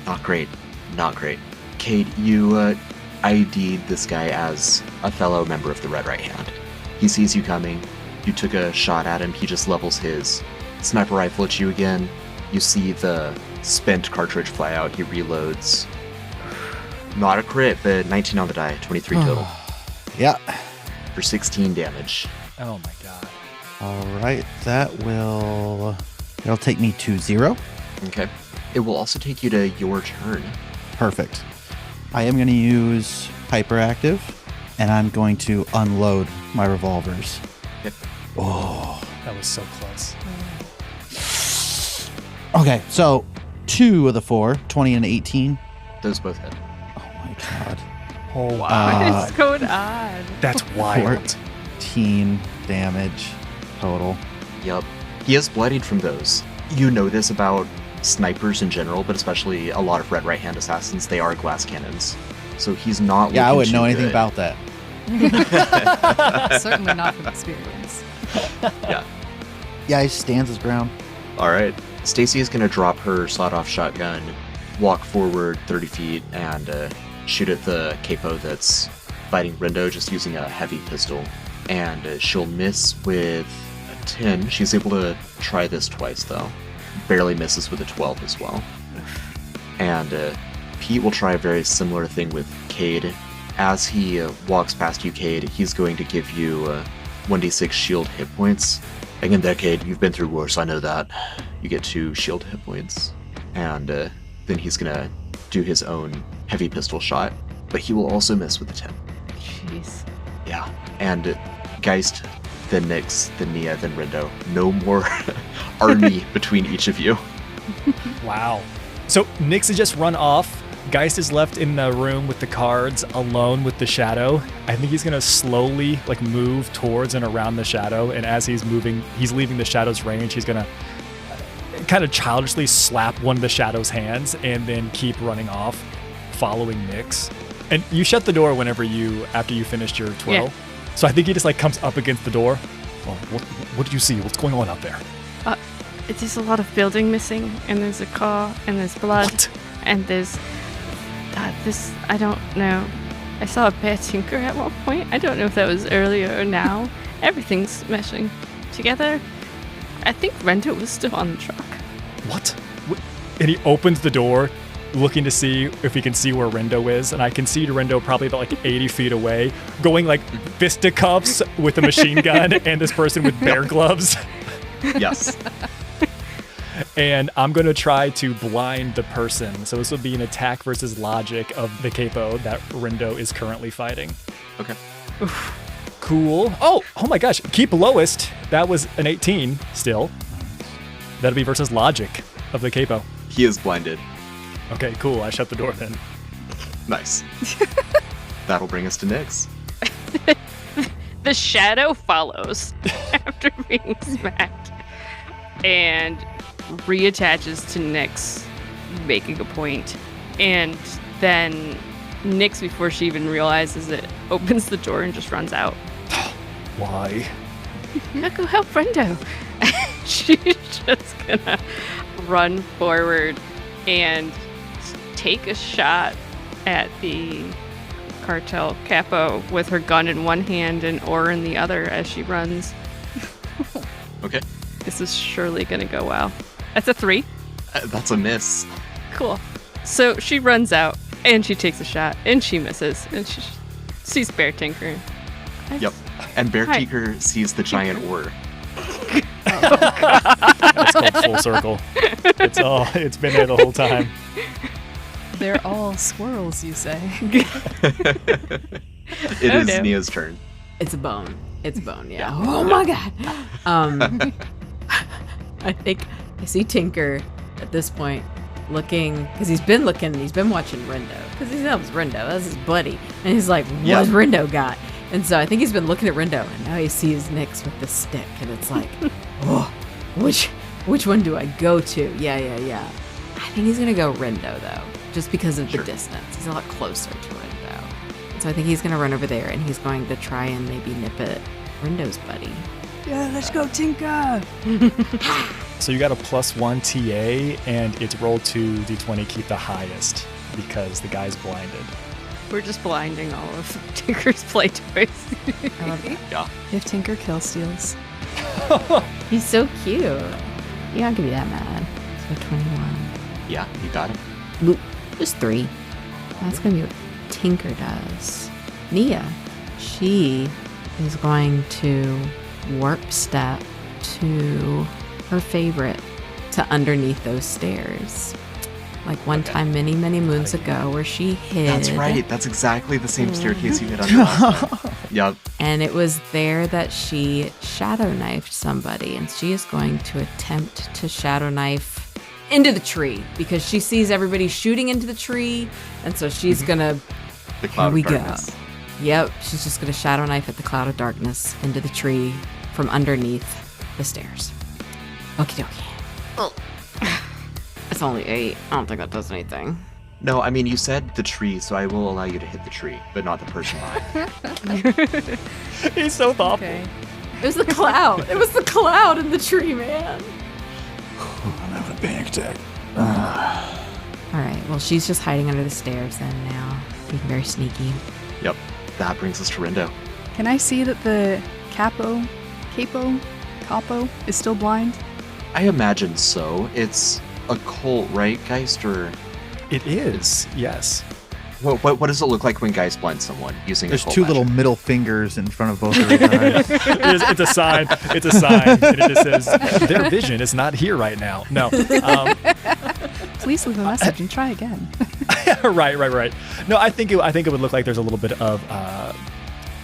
Not great. Not great. Kate, you ID'd this guy as a fellow member of the Red Right Hand. He sees you coming. You took a shot at him. He just levels his sniper rifle at you again. You see the spent cartridge fly out. He reloads. Not a crit, but 19 on the die. 23 total. Yeah. For 16 damage. Oh my god. All right. That'll take me to 0. Okay. It will also take you to your turn. Perfect. I am going to use hyperactive, and I'm going to unload my revolvers. Yep. Oh. That was so close. Okay, so 2 of the 4, 20 and 18. Those both hit. Oh my god. Oh wow. What's going on? That's wild. 14 damage total. Yup. He is bloodied from those. You know this about snipers in general, but especially a lot of Red Right Hand assassins. They are glass cannons. So he's not Yeah, I looking wouldn't know too anything good. about that. Certainly not from experience. Yeah. Yeah, he stands his ground. Alright. Stacy is going to drop her sawed-off shotgun, walk forward 30 feet, and shoot at the capo that's fighting Rindo, just using a heavy pistol. And she'll miss with a 10. She's able to try this twice, though. Barely misses with a 12 as well. And Pete will try a very similar thing with Cade. As he walks past you, Cade, he's going to give you 1d6 shield hit points. Again, there, Cade, you've been through worse, I know that. You get 2 shield hit points. And then he's going to do his own heavy pistol shot, but he will also miss with a 10. Jeez. Yeah, and Geist, then Nyx, then Nia, then Rindo. No more army between each of you. Wow. So Nyx has just run off. Geist is left in the room with the cards, alone with the shadow. I think he's gonna slowly move towards and around the shadow, and as he's moving, he's leaving the shadow's range. He's gonna kind of childishly slap one of the shadow's hands and then keep running off, following Nyx. And you shut the door after you finished your twirl. Yeah. So I think he just comes up against the door. Well, what do you see? What's going on out there? There's a lot of building missing, and there's a car, and there's blood, What? and there's this. I don't know. I saw a bear tinker at one point. I don't know if that was earlier or now. Everything's meshing together. I think Rendo was still on the truck. What? And he opens the door, looking to see if he can see where Rendo is, and I can see Rendo probably about 80 feet away, going fisticuffs with a machine gun and this person with bear gloves. Yes. And I'm going to try to blind the person. So this would be an attack versus logic of the capo that Rendo is currently fighting. Okay. Cool. Oh my gosh. Keep lowest. That was an 18 still. That'll be versus logic of the capo. He is blinded. Okay, cool. I shut the door then. Nice. That'll bring us to Nyx. The shadow follows after being smacked and reattaches to Nyx, making a point. And then Nyx, before she even realizes it, opens the door and just runs out. Why? I'll go help Rendo. She's just gonna run forward and take a shot at the Cartel capo with her gun in one hand and oar in the other as she runs. Okay. This is surely gonna go well. That's a 3. That's a miss. Cool. So she runs out and she takes a shot and she misses and she sees Bear tinkering. Yep. And Bear Hi. Tinker sees the giant oar. It's called full circle. It's been there the whole time. They're all squirrels, you say. It Oh, is no. Nia's turn. It's a bone. It's a bone, yeah. Oh my god. I think I see Tinker at this point looking, because he's been watching Rendo, because he loves Rendo. That's his buddy. And he's like, Yeah. what's Rendo got? And so I think he's been looking at Rendo, and now he sees Nyx with the stick, and it's like, oh, which one do I go to? Yeah. I think he's gonna go Rendo though, just because of Sure. the distance. He's a lot closer to Rendo. So I think he's gonna run over there, and he's going to try and maybe nip at Rendo's buddy. Yeah, let's go, Tinker. So you got a +1 TA, and it's roll 2d20, keep the highest, because the guy's blinded. We're just blinding all of Tinker's play toys. I love that. Yeah. If Tinker kill steals. He's so cute. Yeah, I'll give you that, man. So 21. Yeah, you got him. Loop. Just 3. That's gonna be what Tinker does. Nia, she is going to warp step to her favorite, to underneath those stairs. Like one time many moons ago where she hid. That's right. That's exactly the same staircase you hit on last time. Yep. And it was there that she shadow knifed somebody, and she is going to attempt to shadow knife into the tree because she sees everybody shooting into the tree, and so she's gonna. The cloud Here we of darkness. go. Yep, she's just gonna shadow knife at the cloud of darkness into the tree from underneath the stairs. Okie dokie. Oh. It's only 8. I don't think that does anything. No, I mean, you said the tree, so I will allow you to hit the tree, but not the person behind. He's so thoughtful. Okay. It was the cloud. It was the cloud in the tree, man. I'm having a panic attack. All right. Well, she's just hiding under the stairs then now, being very sneaky. Yep. That brings us to Rendo. Can I see that the capo Capo is still blind? I imagine so. It's a cult, right, Geist? Or It is, yes. what does it look like when Geist blinds someone using There's a cult two little magic? middle fingers in front of both of their eyes. It's a sign. It's a sign. And it just says, their vision is not here right now. No. Please leave a message and try again. Right. No, I think it would look like there's a little bit of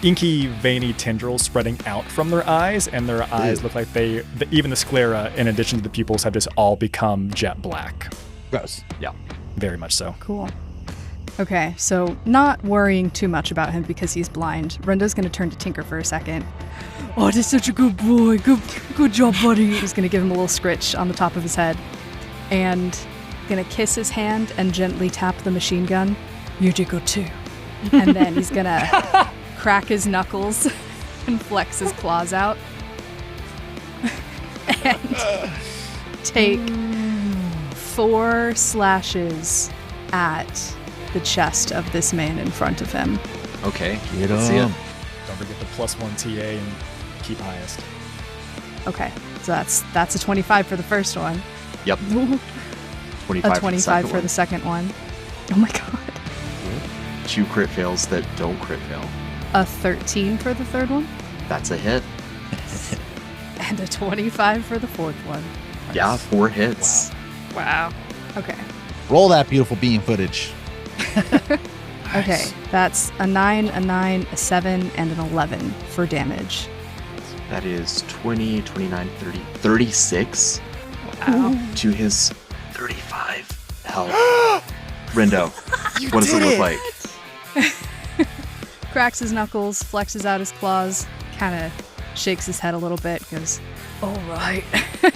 inky, veiny tendrils spreading out from their eyes, and their eyes look like even the sclera, in addition to the pupils, have just all become jet black. Gross. Yeah, very much so. Cool. Okay, so not worrying too much about him because he's blind. Rendo's gonna turn to Tinker for a second. Oh, that's such a good boy. Good job, buddy. He's gonna give him a little scritch on the top of his head. And gonna kiss his hand and gently tap the machine gun. You did good too. And then he's gonna crack his knuckles and flex his claws out. And take 4 slashes at the chest of this man in front of him. Okay, Get let's see it. him. Don't forget the +1 TA and keep highest. Okay, so that's a 25 for the first one. Yep. 25 A 25 for one. the second one. Oh my god. 2 crit fails that don't crit fail. A 13 for the third one. That's a hit. And a 25 for the fourth one. Yeah, 4 hits. Wow. Okay. Roll that beautiful beam footage. Okay, that's a 9, a 7, and an 11 for damage. That is 20, 29, 30, 36 Wow. to his 35 health. Rendo, what does it look like? Cracks his knuckles, flexes out his claws, kind of shakes his head a little bit, goes, all right,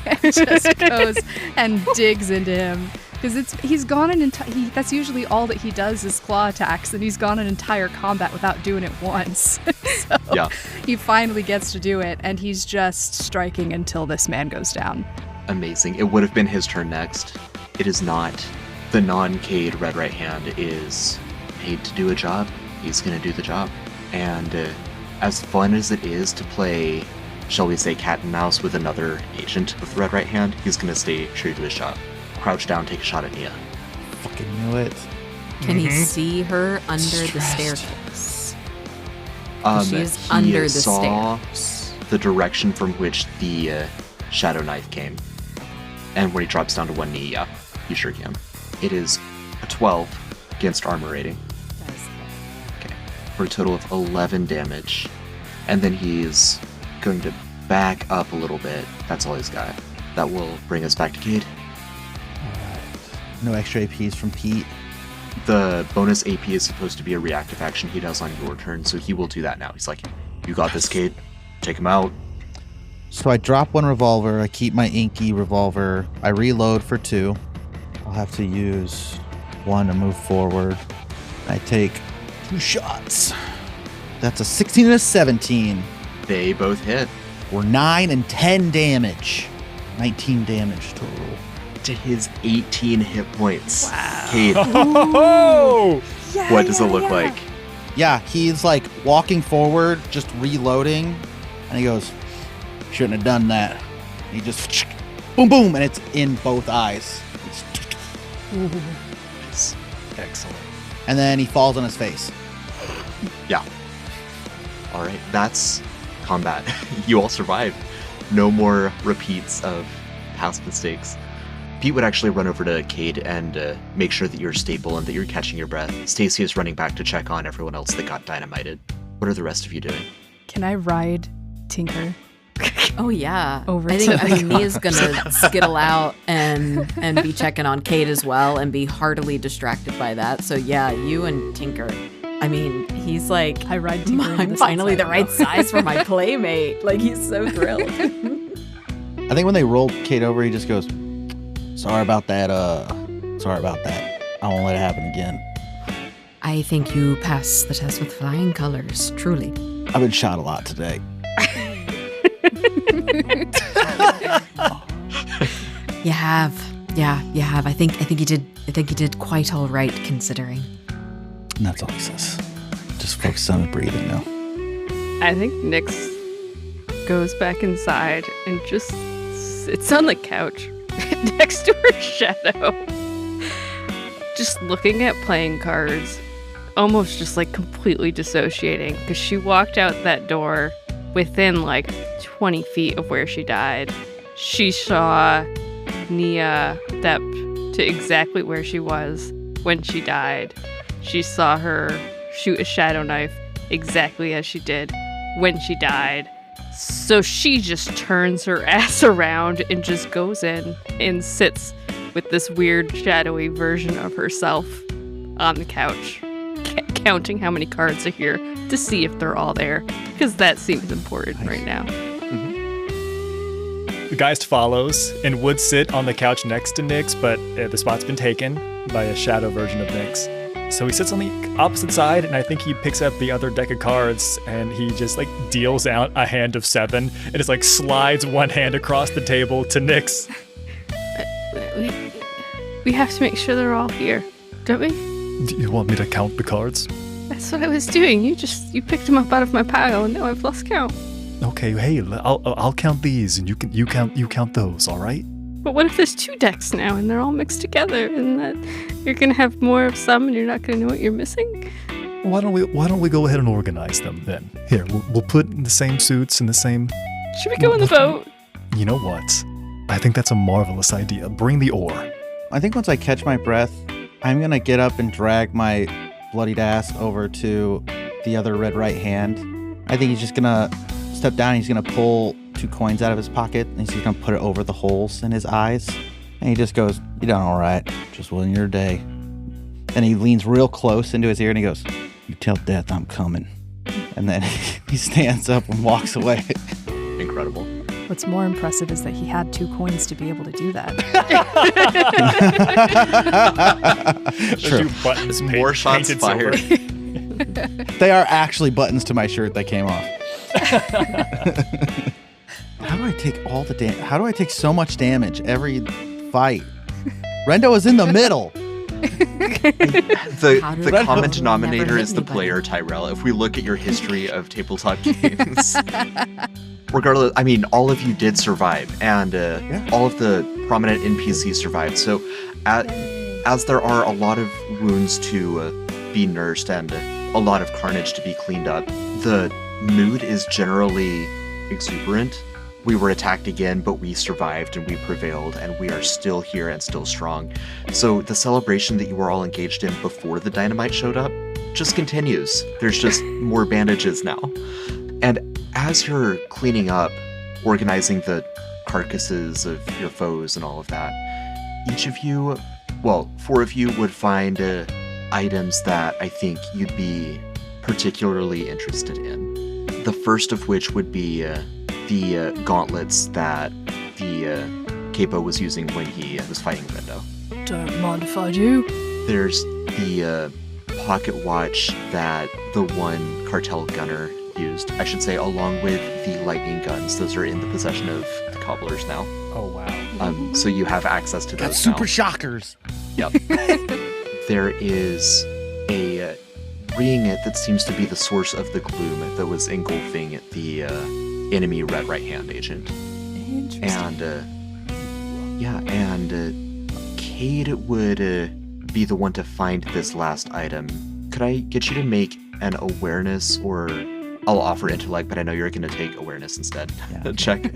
and just goes and digs into him. Because he's gone that's usually all that he does is claw attacks, and he's gone an entire combat without doing it once. So Yeah. he finally gets to do it, and he's just striking until this man goes down. Amazing. It would have been his turn next. It is not. The non-Cade Red Right Hand is paid to do a job. He's going to do the job. And as fun as it is to play, shall we say, cat and mouse with another agent with Red Right Hand, he's going to stay true to his job. Crouch down, take a shot at Nia. Fucking knew it. Can he see her under the Stressed. staircase? He is under the saw stairs. the direction from which the shadow knife came. And when he drops down to one knee, yeah, you sure can. It is a 12 against armor rating. Okay, for a total of 11 damage. And then he's going to back up a little bit. That's all he's got. That will bring us back to Cade. No extra APs from Pete. The bonus AP is supposed to be a reactive action he does on your turn, so he will do that now. He's like, you got this, Cade. Take him out. So I drop 1 revolver. I keep my inky revolver. I reload for 2. I'll have to use 1 to move forward. I take 2 shots. That's a 16 and a 17. They both hit. We're 9 and 10 damage. 19 damage total. To his 18 hit points. Wow. Cade, Oh! what does it look like? Yeah, he's like walking forward, just reloading, and he goes, shouldn't have done that. And he just boom, boom, and it's in both eyes. Nice. Excellent. And then he falls on his face. Yeah. All right, that's combat. You all survived. No more repeats of past mistakes. Pete would actually run over to Cade and make sure that you're stable and that you're catching your breath. Stacy is running back to check on everyone else that got dynamited. What are the rest of you doing? Can I ride Tinker? Oh yeah. Over I think to the Mia's gonna skittle out and be checking on Kate as well and be heartily distracted by that. So yeah, you and Tinker. I mean, he's like, I ride Tinker. into I'm the finally the sunset. right size for my playmate. Like he's so thrilled. I think when they rolled Kate over, he just goes, sorry about that, sorry about that. I won't let it happen again. I think you passed the test with flying colors, truly. I've been shot a lot today. You have. Yeah, you have. I think you did quite all right considering. And that's all he says. Just focus on the breathing now. I think Nick's goes back inside and just sits on the couch next to her shadow, just looking at playing cards, almost just like completely dissociating, because she walked out that door within like 20 feet of where she died. She saw Nia step to exactly where she was when she died. She saw her shoot a shadow knife exactly as she did when she died. So she just turns her ass around and just goes in and sits with this weird shadowy version of herself on the couch, counting how many cards are here to see if they're all there, because that seems important right now. The Geist follows and would sit on the couch next to Nyx, but the spot's been taken by a shadow version of Nyx. So he sits on the opposite side, and I think he picks up the other deck of cards, and he just like deals out a hand of 7, and just like slides one hand across the table to Nyx. We have to make sure they're all here, don't we? Do you want me to count the cards? That's what I was doing. You picked them up out of my pile, and now I've lost count. Okay, hey, I'll count these, and you count those. All right? But what if there's 2 decks now, and they're all mixed together, and that you're gonna have more of some, and you're not gonna know what you're missing? Why don't we go ahead and organize them then? Here, we'll put in the same suits and the same. Should we go in the boat? You know what? I think that's a marvelous idea. Bring the oar. I think once I catch my breath, I'm going to get up and drag my bloodied ass over to the other red right hand. I think he's just going to step down. He's going to pull 2 coins out of his pocket, and he's just going to put it over the holes in his eyes. And he just goes, "You done all right. Just wasn't your day." And he leans real close into his ear, and he goes, "You tell death I'm coming." And then he stands up and walks away. Incredible. What's more impressive is that he had 2 coins to be able to do that. True. Buttons More shots painted fired. silver. They are actually buttons to my shirt that came off. How do I take all the damage? How do I take so much damage every fight? Rendo is in the middle. The How do common Never denominator hit is the anybody. player Tyrell. If we look at your history of tabletop games, regardless, I mean, all of you did survive, and all of the prominent NPCs survived. So, as there are a lot of wounds to be nursed and a lot of carnage to be cleaned up, the mood is generally exuberant. We were attacked again, but we survived and we prevailed, and we are still here and still strong. So the celebration that you were all engaged in before the dynamite showed up just continues. There's just more bandages now. And as you're cleaning up, organizing the carcasses of your foes and all of that, each of you, well, 4 of you would find items that I think you'd be particularly interested in. The first of which would be the gauntlets that the capo was using when he was fighting Rendo. Don't mind if I do. There's the pocket watch that the one cartel gunner used. I should say, along with the lightning guns. Those are in the possession of the cobblers now. Oh, wow. So you have access to those Got super now. shockers. Yep. There is a ring that seems to be the source of the gloom that was engulfing the enemy red right hand agent. Interesting. And Cade would be the one to find this last item. Could I get you to make an awareness, or I'll offer intellect, but I know you're going to take awareness instead. Yeah. Check.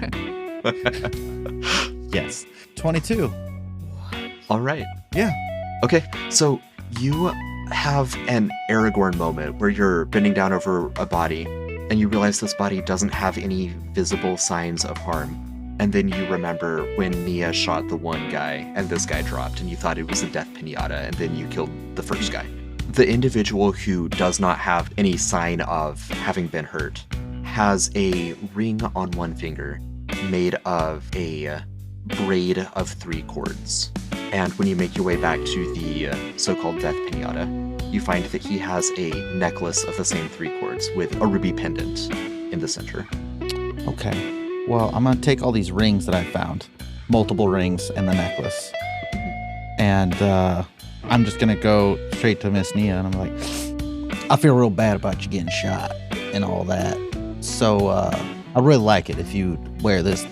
Yes. 22. All right. Yeah. Okay, so you have an Aragorn moment where you're bending down over a body, and you realize this body doesn't have any visible signs of harm. And then you remember when Nia shot the one guy, and this guy dropped, and you thought it was a death pinata, and then you killed the first guy. The individual who does not have any sign of having been hurt has a ring on one finger made of a braid of 3 cords. And when you make your way back to the so-called death pinata, you find that he has a necklace of the same 3 cords with a ruby pendant in the center. Okay. Well, I'm going to take all these rings that I found, multiple rings and the necklace. And I'm just going to go straight to Miss Nia, and I'm like, I feel real bad about you getting shot and all that. So I'm I really like it if you wear this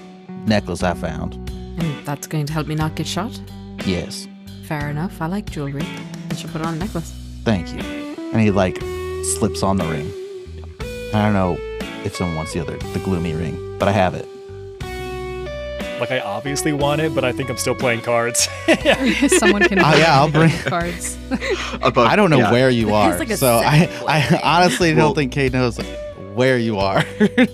necklace I found. And that's going to help me not get shot? Yes. Fair enough. I like jewelry. I should put on a necklace. Thank you. And he like slips on the ring. I don't know if someone wants the gloomy ring, but I have it. Like, I obviously want it, but I think I'm still playing cards. Someone can I'll bring cards. I don't know where you are, like a so set. I honestly don't think Kate knows where you are.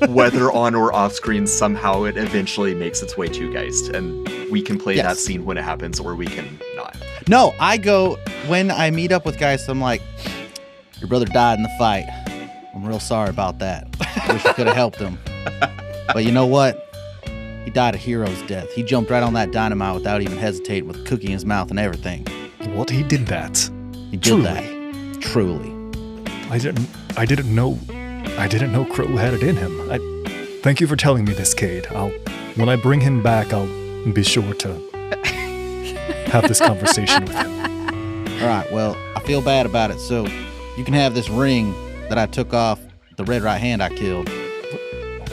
Whether on or off screen, somehow it eventually makes its way to Geist, and we can play that scene when it happens, or we can not. No, I go when I meet up with guys. I'm like, your brother died in the fight. I'm real sorry about that. Wish I could have helped him, but you know what? He died a hero's death. He jumped right on that dynamite without even hesitating, with a cookie in his mouth and everything. What? He did that? He did Truly? that. Truly. I didn't know Crow had it in him. Thank you for telling me this, Cade. When I bring him back, I'll be sure to have this conversation with him. All right, well, I feel bad about it, so you can have this ring that I took off the Red Right Hand I killed.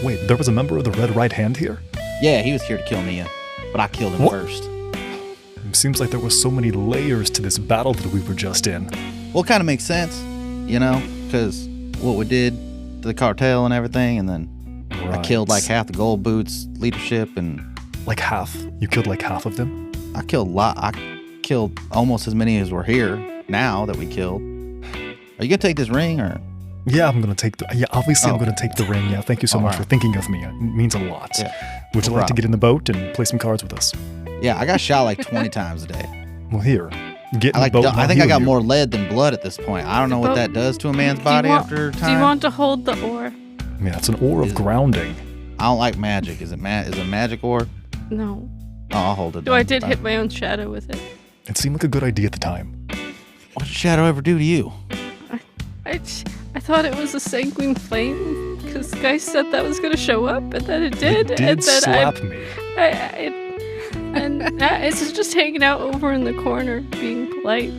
Wait, there was a member of the Red Right Hand here? Yeah, he was here to kill Nia, but I killed him first. It seems like there were so many layers to this battle that we were just in. Well, it kind of makes sense, you know, because what we did to the cartel and everything, and then I killed like half the Goldboots leadership, and like half. You killed like half of them? I killed a lot. I killed almost as many as were here now that we killed. Are you gonna take this ring, or? Yeah, I'm gonna take obviously I'm gonna take the ring. Yeah, thank you so much for thinking of me. It means a lot. Yeah. Would you like to get in the boat and play some cards with us? Yeah, I got shot like 20 times a day. Well, here, get in the boat. I think I got more lead than blood at this point. I don't know what that does to a man's body after time. Do you want to hold the ore? Yeah, it's an ore of grounding. I don't like magic. Is it magic ore? No. Oh, I'll hold it. Though I did hit my own shadow with it. It seemed like a good idea at the time. What did Shadow ever do to you? I thought it was a sanguine flame because the guy said that was going to show up, and then it did. It did and then slap me. It's just hanging out over in the corner, being polite.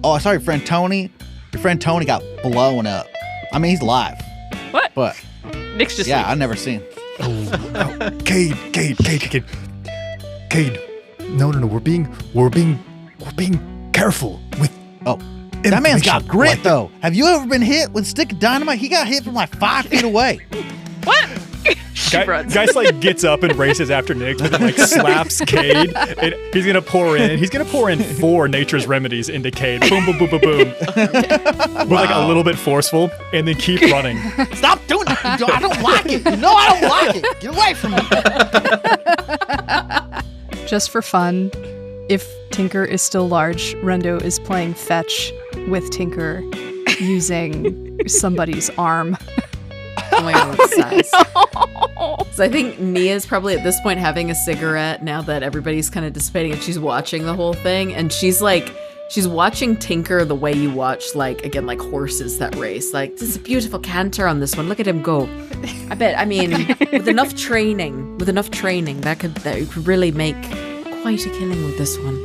Oh, I saw your friend Tony. Your friend Tony got blown up. I mean, he's alive. What? But Nick's just I've never seen. Oh, Cade. No, we're being careful with. Oh, that man's got grit though. Have you ever been hit with a stick of dynamite? He got hit from like 5 feet away. What? Guy's like gets up and races after Nick, and like slaps Cade. And he's gonna pour in 4 nature's remedies into Cade. Boom, boom, boom, boom, boom. With like a little bit forceful, and then keep running. Stop doing that! I don't like it. You know I don't like it. Get away from me. Just for fun, if Tinker is still large, Rendo is playing fetch with Tinker using somebody's arm. Oh my god, that's size. So I think Nia's probably at this point having a cigarette now that everybody's kind of dissipating, and she's watching the whole thing, and she's watching Tinker the way you watch, like, again, like horses that race. Like, this is a beautiful canter on this one. Look at him go. I mean, with enough training, that could really make quite a killing with this one.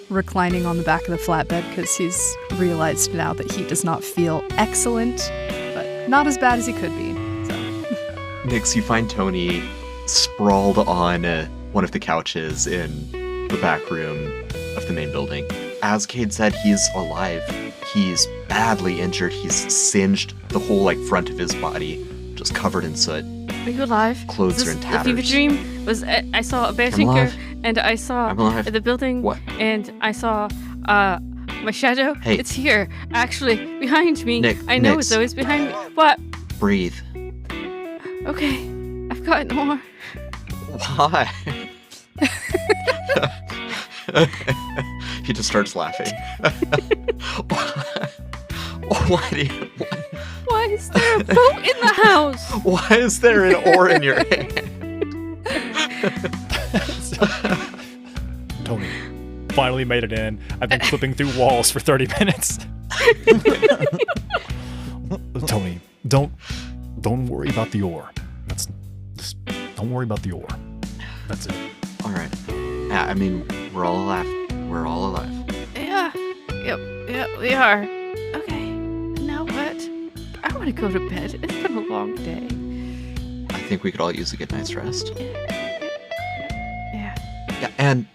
Reclining on the back of the flatbed because he's realized now that he does not feel excellent, but not as bad as he could be. So. Nix, you find Tony sprawled on one of the couches in the back room of the main building. As Cade said, he's alive. He's badly injured. He's singed the whole front of his body, just covered in soot. Are you alive? Clothes are in tatters. A fever dream? I saw a bear tinker, and I saw the building, what? And I saw my shadow. Hey. It's here, actually, behind me. Nick, I know Nix. it's always behind me. What? Breathe. Okay, I've got more. Why? He just starts laughing. Why do you... Why is there a boat in the house? Why is there an oar in your hand? Tony finally made it in. I've been flipping through walls for 30 minutes. Tony, don't worry about the ore. Don't worry about the ore. That's it. All right. Yeah, I mean, we're all alive. We're all alive. Yeah. Yep, we are. Okay, now what? I want to go to bed. It's been a long day. I think we could all use a good night's rest. Yeah. Yeah, and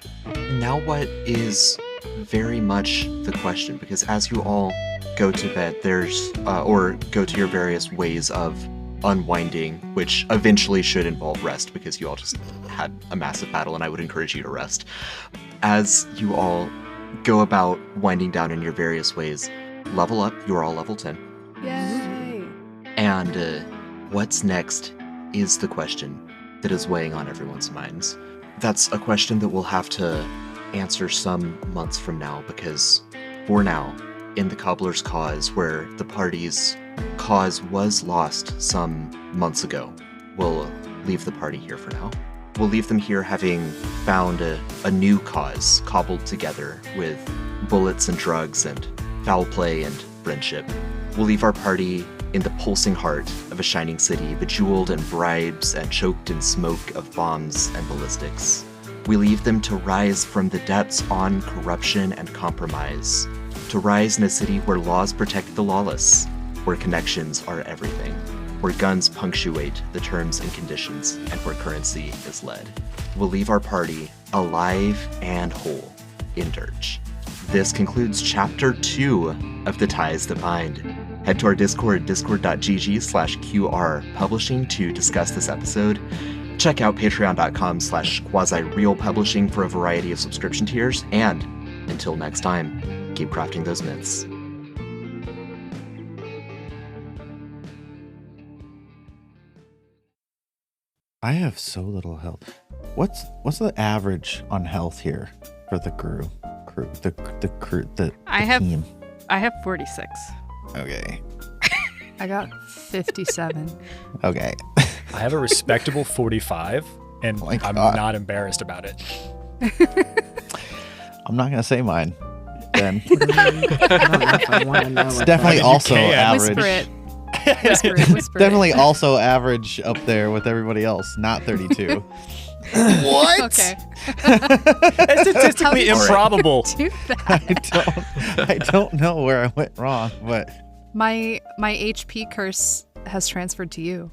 now what is very much the question, because as you all go to bed, or go to your various ways of unwinding, which eventually should involve rest, because you all just had a massive battle, and I would encourage you to rest. As you all go about winding down in your various ways, level up, you are all level 10. Yay! And what's next is the question that is weighing on everyone's minds. That's a question that we'll have to answer some months from now, because for now, in the Cobbler's Cause, where the party's cause was lost some months ago, we'll leave the party here for now. We'll leave them here having found a new cause cobbled together with bullets and drugs and foul play and friendship. We'll leave our party in the pulsing heart of a shining city, bejeweled in bribes and choked in smoke of bombs and ballistics. We leave them to rise from the depths on corruption and compromise, to rise in a city where laws protect the lawless, where connections are everything, where guns punctuate the terms and conditions, and where currency is led. We'll leave our party alive and whole in Dirge. This concludes Chapter 2 of The Ties That Bind. Head to our Discord, discord.gg/QR publishing to discuss this episode. Check out patreon.com/quasi-real publishing for a variety of subscription tiers. And until next time, keep crafting those myths. I have so little health. What's the average on health here for the team? I have 46. Okay. I got 57. Okay. I have a respectable 45, and Oh my I'm God. not embarrassed about it. I'm not gonna say mine. Then I don't know if I want to know. it's what definitely you also can. average. Whisper it. Whisper it. Whisper Definitely it. also average up there with everybody else. Not 32. What? Okay. It's statistically How did you improbable. do that? I don't know where I went wrong, but My HP curse has transferred to you.